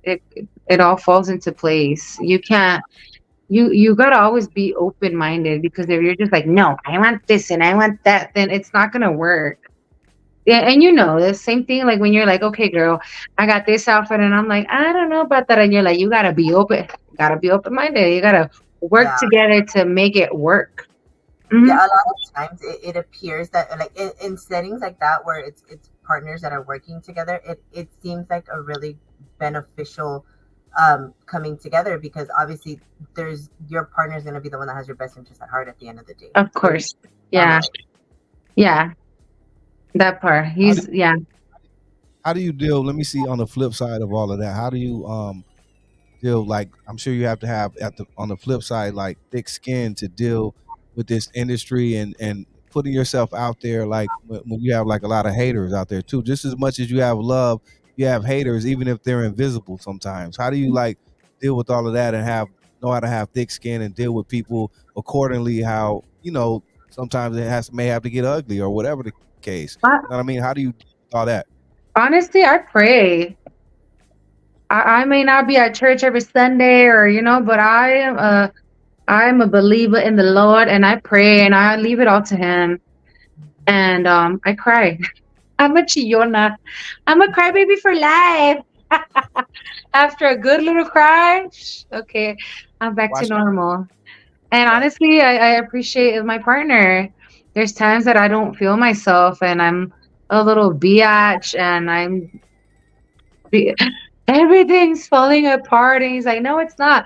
Speaker 5: it all falls into place. You can't. You gotta always be open minded, because if you're just like, no, I want this and I want that, then it's not gonna work. Yeah, and the same thing, like when you're like, okay, girl, I got this outfit, and I'm like, I don't know about that, and you're like, you gotta be open minded. You gotta work
Speaker 2: Yeah.
Speaker 5: together to make it work. Hmm.
Speaker 2: Yeah, a lot of times it appears that, like, in settings like that where it's partners that are working together, it seems like a really beneficial coming together, because obviously there's your partner is going to be the one that has your best interest at heart at the end of the day.
Speaker 5: Of
Speaker 2: So
Speaker 5: course, yeah,
Speaker 2: family.
Speaker 5: yeah, that part.
Speaker 1: How do,
Speaker 5: Yeah.
Speaker 1: how do you deal? Let me see on the flip side of all of that. How do you deal, like, I'm sure you have to have on the flip side, like, thick skin to deal with this industry and putting yourself out there, like when you have like a lot of haters out there too. Just as much as you have love, you have haters, even if they're invisible sometimes. How do you like deal with all of that and know how to have thick skin and deal with people accordingly? How, sometimes may have to get ugly or whatever the case.
Speaker 5: I,
Speaker 1: You know what I mean? How do you do all that?
Speaker 5: Honestly, I pray. I may not be at church every Sunday, or but I'm a believer in the Lord, and I pray and I leave it all to Him. And I cry. I'm a chillona. I'm a crybaby for life. After a good little cry, okay, I'm back to
Speaker 1: Watch.
Speaker 5: normal. And honestly, I appreciate my partner. There's times that I don't feel myself, and I'm a little biatch, and be- everything's falling apart. And he's like, no, it's not.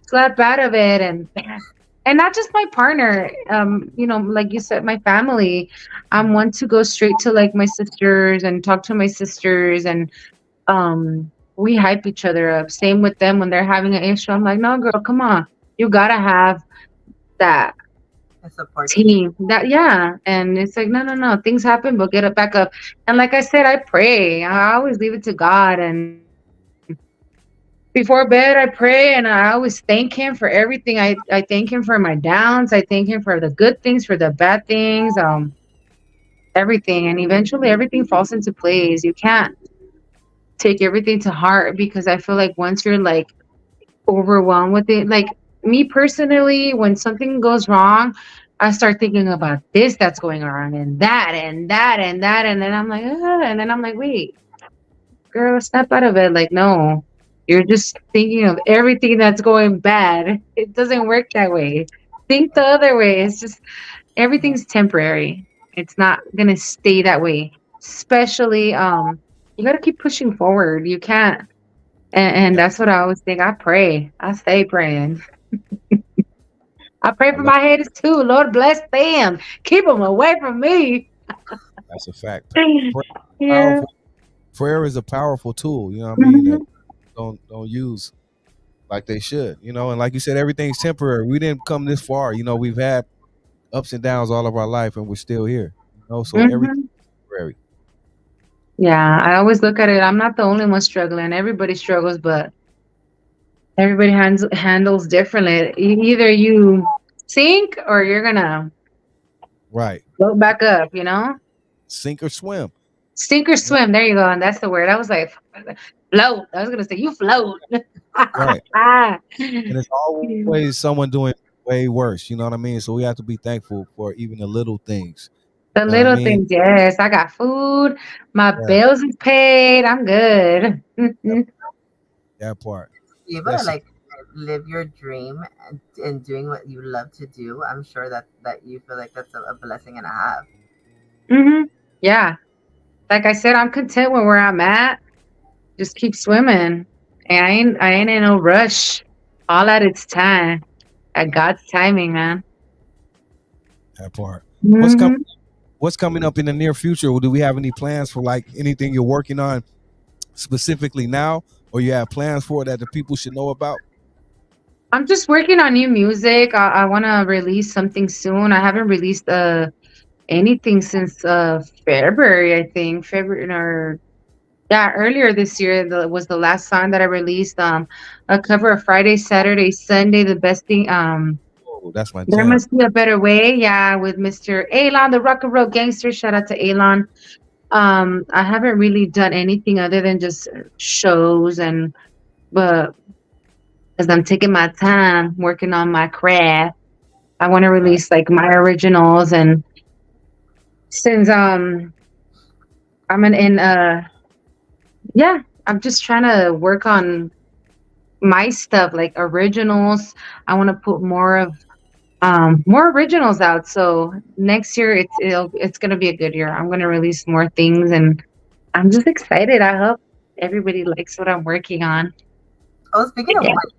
Speaker 5: Slap out of it. And not just my partner, like you said, my family. I'm one to go straight to like my sisters and talk to my sisters, and we hype each other up. Same with them when they're having an issue. I'm like, no, girl, come on, you gotta have that
Speaker 2: A support team.
Speaker 5: team. That, yeah. And it's like, no, no, no, things happen, but get it back up. And like I said, I pray. I always leave it to God, and before bed I pray, and I always thank Him for everything. I thank Him for my downs. I thank Him for the good things, for the bad things, everything. And eventually everything falls into place. You can't take everything to heart, because I feel like once you're like overwhelmed with it, like me personally, when something goes wrong, I start thinking about this that's going on, and that and that and that, and then I'm like, and then I'm like, wait, girl, snap out of it. Like, no, you're just thinking of everything that's going bad. It doesn't work that way. Think the other way. It's just everything's temporary. It's not gonna stay that way. Especially, you gotta keep pushing forward. You can't, and
Speaker 1: Yeah.
Speaker 5: that's what I always think. I pray. I stay praying. I pray
Speaker 1: I
Speaker 5: for
Speaker 1: love
Speaker 5: my haters too. Lord bless them. Keep them away from me.
Speaker 1: that's a fact. Prayer,
Speaker 5: Yeah.
Speaker 1: powerful. Prayer is a powerful tool. You know what I mean? That
Speaker 5: Mhm.
Speaker 1: don't use like they should. You know, and like you said, everything's temporary. We didn't come this far. You know, we've had ups and downs all of our life, and we're still here. You know, so everything's
Speaker 5: Mhm.
Speaker 1: temporary.
Speaker 5: Yeah, I always look at it. I'm not the only one struggling. Everybody struggles, but everybody handles differently. Either you sink or you're gonna
Speaker 1: Right.
Speaker 5: float back up, you know?
Speaker 1: Sink or swim.
Speaker 5: Sink or
Speaker 1: You know?
Speaker 5: swim. There you go. And that's the word. I was like, float. I was gonna say you float.
Speaker 1: Right.
Speaker 5: Ah.
Speaker 1: And it's always someone doing way worse. You know what I mean? So we have to be thankful for even the little things.
Speaker 5: The
Speaker 1: You know what I
Speaker 5: little
Speaker 1: mean?
Speaker 5: things, yes. I got food. My
Speaker 1: Yeah.
Speaker 5: bills is paid. I'm good.
Speaker 1: That, that part.
Speaker 2: Be able to
Speaker 1: Yes.
Speaker 2: like live your dream and doing what you love to do. I'm sure that you feel like that's a blessing and a half.
Speaker 5: Hmm. Yeah. Like I said, I'm content with where I'm at. Just keep swimming. And I ain't in no rush. All at its time. At God's timing, man.
Speaker 1: That part. What's coming?
Speaker 5: Hmm.
Speaker 1: What's coming up in the near future? Do we have any plans for like anything you're working on specifically now, or you have plans for it that the people should know about?
Speaker 5: I'm just working on new music. I want to release something soon. I haven't released anything since February, I think. February or yeah, earlier this year was the last song that I released. A cover of Friday, Saturday, Sunday. The best thing.
Speaker 1: Oh, that's my
Speaker 5: There
Speaker 1: jam.
Speaker 5: must be a better way. Yeah, with Mr. Alon, the rock and roll gangster. Shout out to Alon. I haven't really done anything other than just shows and but as I'm taking my time working on my craft, I want to
Speaker 1: Right.
Speaker 5: release like my originals and since I'm in yeah, I'm just trying to work on my stuff like originals. I want to put more originals out. So next year it's gonna be a good year. I'm gonna release more things and I'm just excited. I hope everybody likes what I'm working on.
Speaker 2: Oh, speaking of
Speaker 5: Yeah.
Speaker 2: which,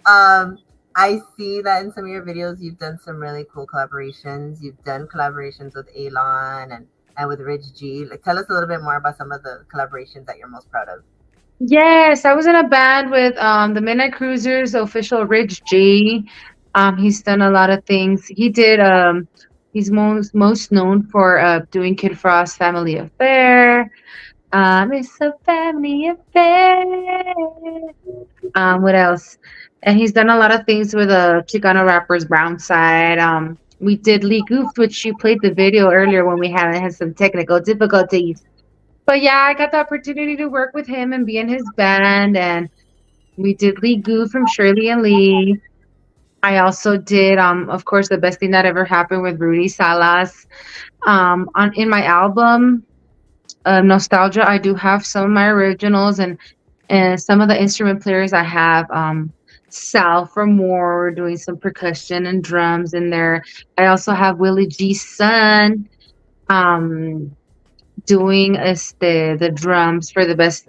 Speaker 2: um, I see that in some of your videos you've done some really cool collaborations. You've done collaborations with Elon and with Rich G. Like, tell us a little bit more about some of the collaborations that you're most proud of.
Speaker 5: Yes, I was in a band with the Midnight Cruisers, official Rich G. He's done a lot of things. He's most known for doing Kid Frost Family Affair. It's a family affair. What else? And he's done a lot of things with Chicano rappers Brown Side. We did Lee Goof, which you played the video earlier when we had some technical difficulties. But yeah, I got the opportunity to work with him and be in his band, and we did Lee Goo from Shirley and Lee. I also did, of course, the best thing that ever happened with Rudy Salas. On in my album, Nostalgia, I do have some of my originals and some of the instrument players I have. Sal from War doing some percussion and drums in there. I also have Willie G's son. Um, doing the drums for the best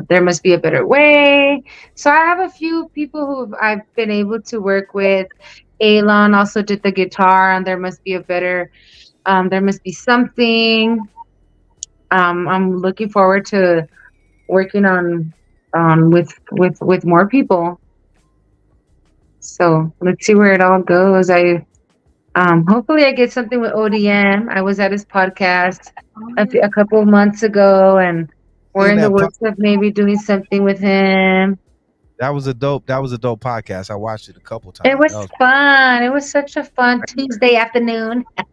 Speaker 5: there must be a better way. So I have a few people who I've been able to work with. Alon also did the guitar and there must be something. I'm looking forward to working on with more people. So let's see where it all goes. Hopefully I get something with ODM. I was at his podcast
Speaker 2: Oh, yeah.
Speaker 5: a couple of months ago, and we're
Speaker 1: Seen
Speaker 5: in the
Speaker 1: that?
Speaker 5: works of maybe doing something with him.
Speaker 1: That was a dope. That was a dope podcast. I watched it a couple
Speaker 5: It
Speaker 1: times.
Speaker 5: was fun. It was such a fun Tuesday afternoon.
Speaker 1: Yeah,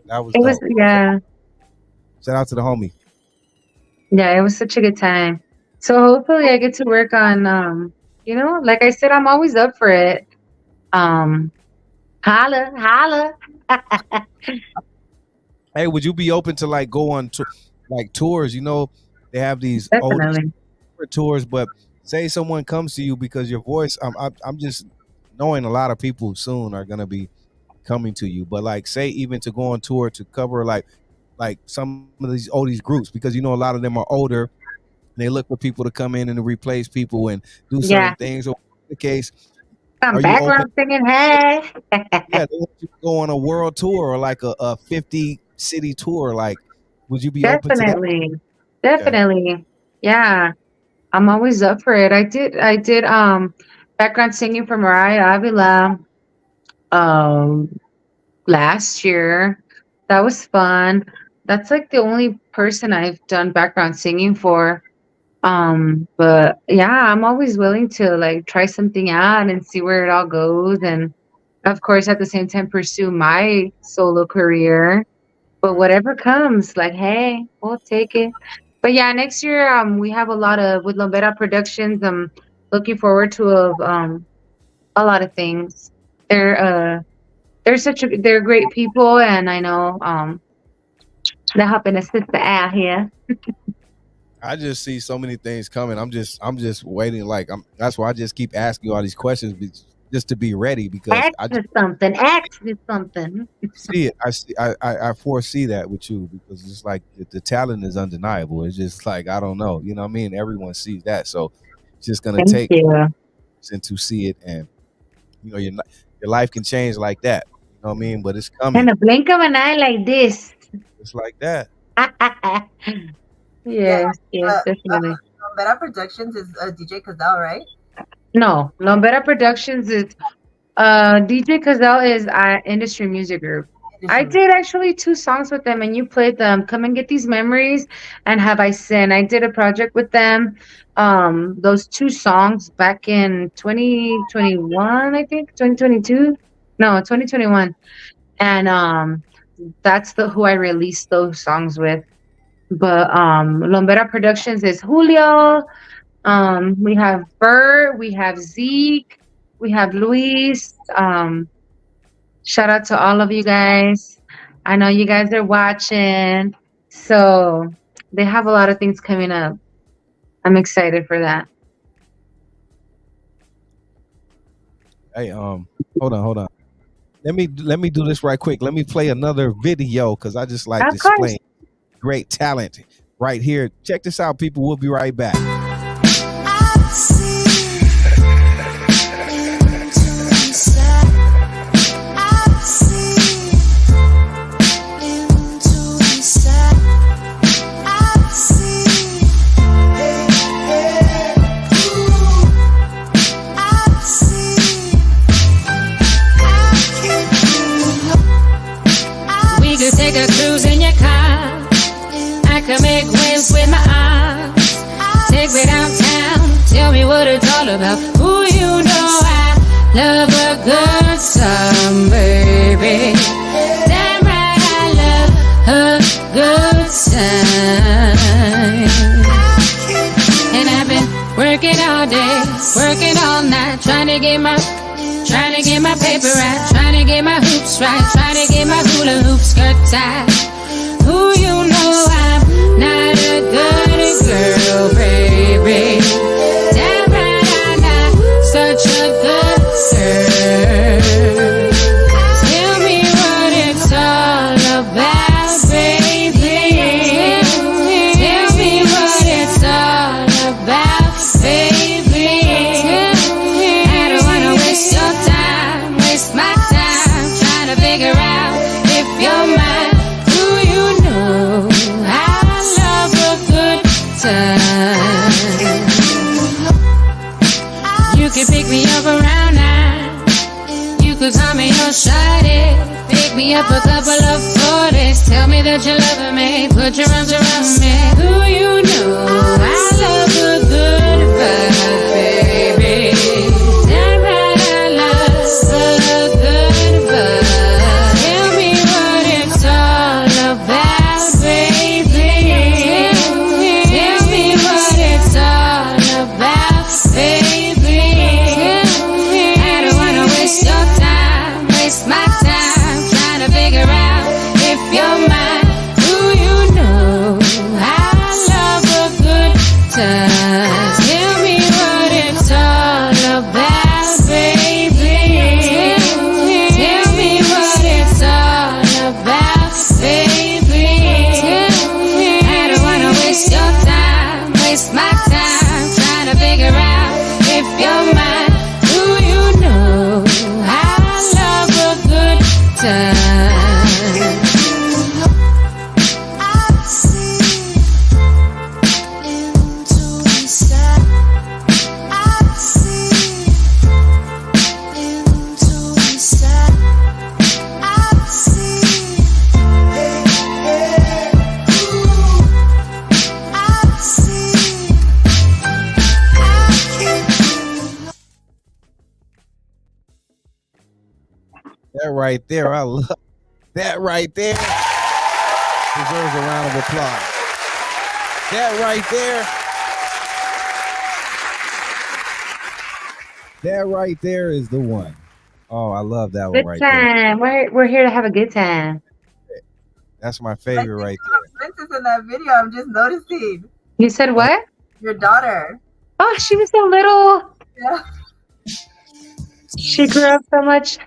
Speaker 1: that was
Speaker 5: It was
Speaker 1: dope.
Speaker 5: yeah,
Speaker 1: Shout out to the homie.
Speaker 5: yeah. It was such a good time. So hopefully I get to work on like I said, I'm always up for it. Um, holla, holla.
Speaker 1: Hey, would you be open to like go on to like tours? You know, they have these old
Speaker 5: Definitely.
Speaker 1: tours, but say someone comes to you because your voice. I'm just knowing a lot of people soon are gonna be coming to you. But like, say even to go on tour to cover like some of these oldies groups because you know a lot of them are older. And they look for people to come in and to replace people and do certain
Speaker 5: Yeah.
Speaker 1: things. Or the case,
Speaker 5: I'm
Speaker 1: Are you open?
Speaker 5: background singing. Hey.
Speaker 1: Yeah, they want you to go on a world tour or like a 50 city tour. Like, would you be open to that?
Speaker 5: Definitely.
Speaker 1: Okay.
Speaker 5: Definitely. Yeah. I'm always up for it. I did background singing for Mariah Avila um last year. That was fun. That's like the only person I've done background singing for. But yeah, I'm always willing to like try something out and see where it all goes, and of course at the same time pursue my solo career. But whatever comes, like, hey, we'll take it. But yeah, next year we have a lot of with Lombera Productions. I'm looking forward to a lot of things. They're uh they're great people, and I know they're helping us sister out here.
Speaker 1: I just see so many things coming. I'm just waiting. Like that's why I just keep asking you all these questions just to be ready because
Speaker 5: Ask
Speaker 1: I
Speaker 5: me
Speaker 1: just
Speaker 5: something. Ask me something.
Speaker 1: see it. I see. I foresee that with you because it's like the talent is undeniable. It's just like I don't know. You know what I mean? Everyone sees that, so it's just gonna
Speaker 5: Thank
Speaker 1: take
Speaker 5: you.
Speaker 1: and to see it, and your life can change like that. You know what I mean? But it's coming.
Speaker 5: And a blink of an eye like this.
Speaker 1: It's like that.
Speaker 2: Yeah.
Speaker 5: Yes, yes, definitely.
Speaker 2: Better Productions is DJ Cazal, right?
Speaker 5: No, Lombera Productions is DJ Cazal is industry music group. I did actually 2 songs with them, and you played them. Come and Get These Memories and Have I Sinned. I did a project with them. Those 2 songs back in 2021, I think 2022. No, 2021, and that's the who I released those songs with. But Lombera Productions is Julio. We have Bert, we have Zeke, we have Luis. Shout out to all of you guys. I know you guys are watching. So they have a lot of things coming up. I'm excited for that.
Speaker 1: Hey, hold on. Let me do this right quick. Let me play another video because I just like
Speaker 5: Of course.
Speaker 1: displaying great talent right here. Check this out, people. We'll be right back.
Speaker 4: We could take a cruise in your car. I could make waves with my arms. Take me downtown. Tell me what it's all about. Ooh, you know I love a good time, baby. Damn right, I love a good time. And I've been working all day, working all night, trying to get my paper right, trying to get my hoops right, trying to get my hula hoop skirt tied. Who you know I'm not a good girl, baby. Damn right, I'm not such a good girl. Tell me what it's all about, baby. Tell me what it's all about, baby. I don't wanna waste your time, waste my time, trying to figure out if you're mine. Who you know I love a good time. You can pick me up around 9. You could call me your shawty. Pick me up a couple of 40s. Tell me that you're loving me. Put your arms around me. Who you know I love a good vibe, baby. Damn right, I love a good vibe. Tell me what it's all about, baby. Tell me what it's all about, baby. I don't wanna waste your time, waste my time, trying to figure out if you're mine. Who you know I love a good
Speaker 1: That right there, I love that right there. Deserves a round of applause. That right there. That right there is the one. Oh, I love that one
Speaker 5: Good
Speaker 1: right there.
Speaker 5: time. We're here to have a good time.
Speaker 1: That's my
Speaker 2: I
Speaker 1: favorite
Speaker 2: think
Speaker 1: right
Speaker 2: you have Princess in that video. I'm just noticing.
Speaker 5: You said what?
Speaker 2: Your daughter.
Speaker 5: Oh, she was so little.
Speaker 2: Yeah.
Speaker 5: She grew up so much.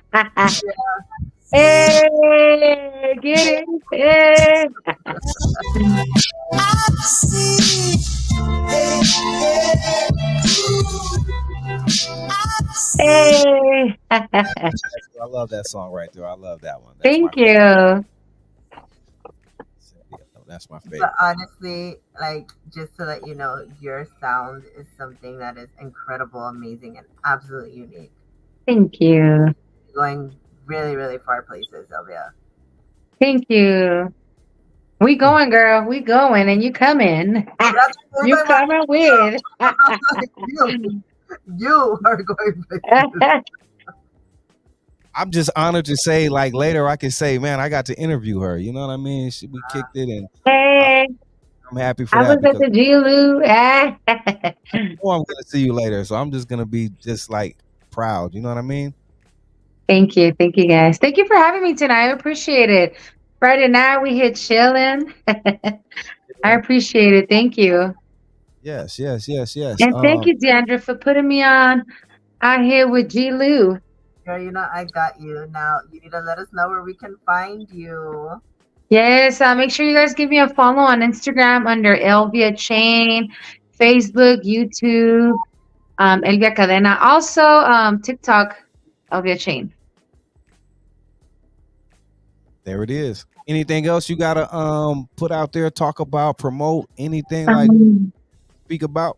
Speaker 5: Hey, get it? Hey. Hey.
Speaker 1: I love that song right there. I love that one. That's
Speaker 5: Thank
Speaker 1: my
Speaker 5: you.
Speaker 1: That's my favorite.
Speaker 2: But honestly, like, just to let you know, your sound is something that is incredible, amazing, and absolutely unique.
Speaker 5: Thank you.
Speaker 2: You're going really, really far places, Elvia.
Speaker 5: Thank you. We going, girl. We going, and you coming. You coming with.
Speaker 2: You are going places.
Speaker 1: I'm just honored to say, like, later I can say, man, I got to interview her. You know what I mean? We kicked it, and
Speaker 5: Hey,
Speaker 1: I'm happy for
Speaker 5: I
Speaker 1: that
Speaker 5: was at
Speaker 1: because
Speaker 5: the G-Lew.
Speaker 1: I know I'm gonna see you later, so I'm just gonna be just like proud. You know what I mean?
Speaker 5: Thank you. Thank you, guys. Thank you for having me tonight. I appreciate it. Friday night, we hit chilling. I appreciate it. Thank you.
Speaker 1: Yes.
Speaker 5: And thank you, Deandra, for putting me on out here with G-Lew.
Speaker 2: Girl, you know, I got you. Now, you need to let us know where we can find you.
Speaker 5: Yes, make sure you guys give me a follow on Instagram under Elvia Chain, Facebook, YouTube, Elvia Cadena. Also, TikTok, Elvia Chain.
Speaker 1: There it is. Anything else you gotta put out there, talk about, promote, anything like speak about?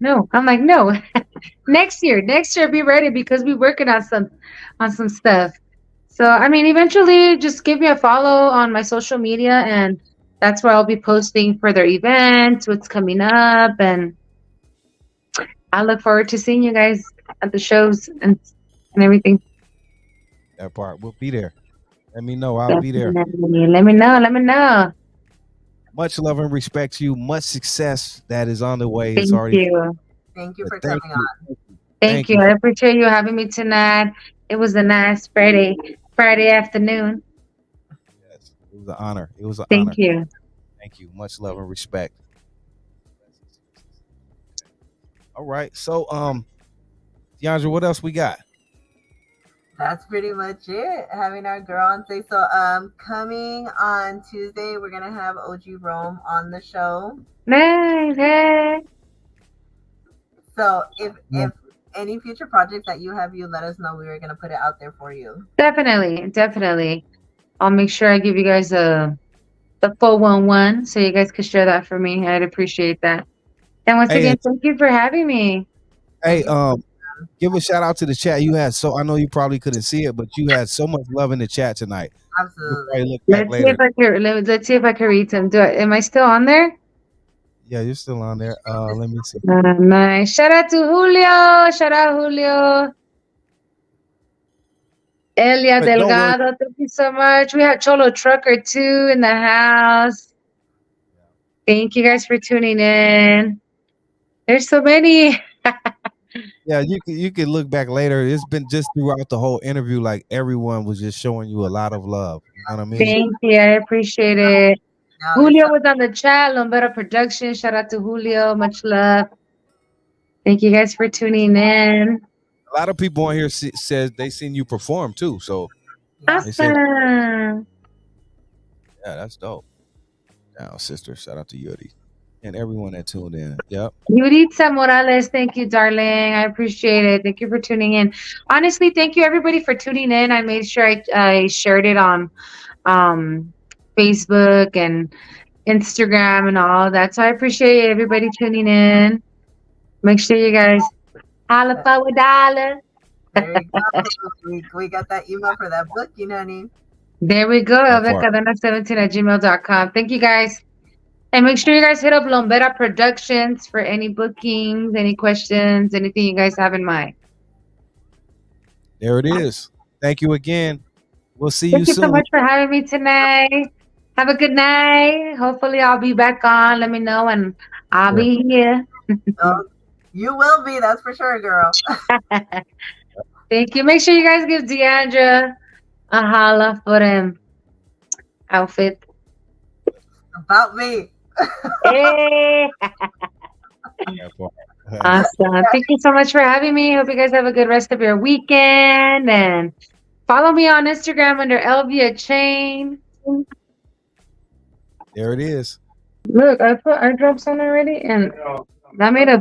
Speaker 5: No, I'm like, no. Next year, be ready because we're working on some stuff. So I mean, eventually just give me a follow on my social media, and that's where I'll be posting further events, what's coming up, and I look forward to seeing you guys at the shows and everything.
Speaker 1: That part. We'll be there. Let me know. I'll be there.
Speaker 5: Let me know.
Speaker 1: Much love and respect to you. Much success that is on the way.
Speaker 5: Thank you.
Speaker 2: Thank you for coming on.
Speaker 5: Thank you. I appreciate you having me tonight. It was a nice Friday afternoon.
Speaker 1: Yes, it was an honor. It was an
Speaker 5: honor.
Speaker 1: Thank you. Thank you. Much love and respect. All right. So, DeAndre, what else we got?
Speaker 2: That's pretty much it. Having our girl on say so. Coming on Tuesday, we're gonna have OG Rome on the show.
Speaker 5: Nice.
Speaker 2: So if any future projects that you have, you let us know. We were gonna put it out there for you.
Speaker 5: Definitely. I'll make sure I give you guys the 411 so you guys could share that for me. I'd appreciate that. And once again, thank you for having me.
Speaker 1: Hey, give a shout out to the chat. You had I know you probably couldn't see it, but you had so much love in the chat tonight.
Speaker 2: Absolutely.
Speaker 1: Let's
Speaker 5: see if I can read them. Am I still on there?
Speaker 1: Yeah, you're still on there. Let me see.
Speaker 5: Nice. Shout out to Julio. Shout out Julio. Elia Delgado, thank you so much. We have Cholo Trucker too in the house. Thank you guys for tuning in. There's so many.
Speaker 1: Yeah, you can look back later. It's been just throughout the whole interview, like everyone was just showing you a lot of love. You know what I mean?
Speaker 5: Thank you. I appreciate it. Julio was on the chat. Lombera Production. Shout out to Julio. Much love. Thank you guys for tuning in.
Speaker 1: A lot of people on here says they seen you perform too. So
Speaker 5: awesome.
Speaker 1: Yeah, that's dope. Now, sister, shout out to Yuri and everyone that tuned in. Yep.
Speaker 5: Yuritza Morales, thank you, darling. I appreciate it. Thank you for tuning in. Honestly, thank you everybody for tuning in. I made sure I shared it on Facebook and Instagram and all that. So I appreciate everybody tuning in. Make sure you guys holla for a dollar.
Speaker 2: There you go. We got that email for that book, you know what I mean?
Speaker 5: There we go. elviacadena17@gmail.com. Thank you guys. And make sure you guys hit up Lombera Productions for any bookings, any questions, anything you guys have in mind.
Speaker 1: There it is. Thank you again. We'll see you
Speaker 5: Thank you so
Speaker 1: soon.
Speaker 5: much for having me tonight. Have a good night. Hopefully, I'll be back on. Let me know, and I'll be here.
Speaker 2: Oh, you will be, that's for sure, girl.
Speaker 5: Thank you. Make sure you guys give Deandra a holla for them outfit.
Speaker 2: About me.
Speaker 5: Hey. Awesome. Thank you so much for having me. Hope you guys have a good rest of your weekend. And follow me on Instagram under Elvia Chain.
Speaker 1: There it is.
Speaker 5: Look, I dropped some already, and that made a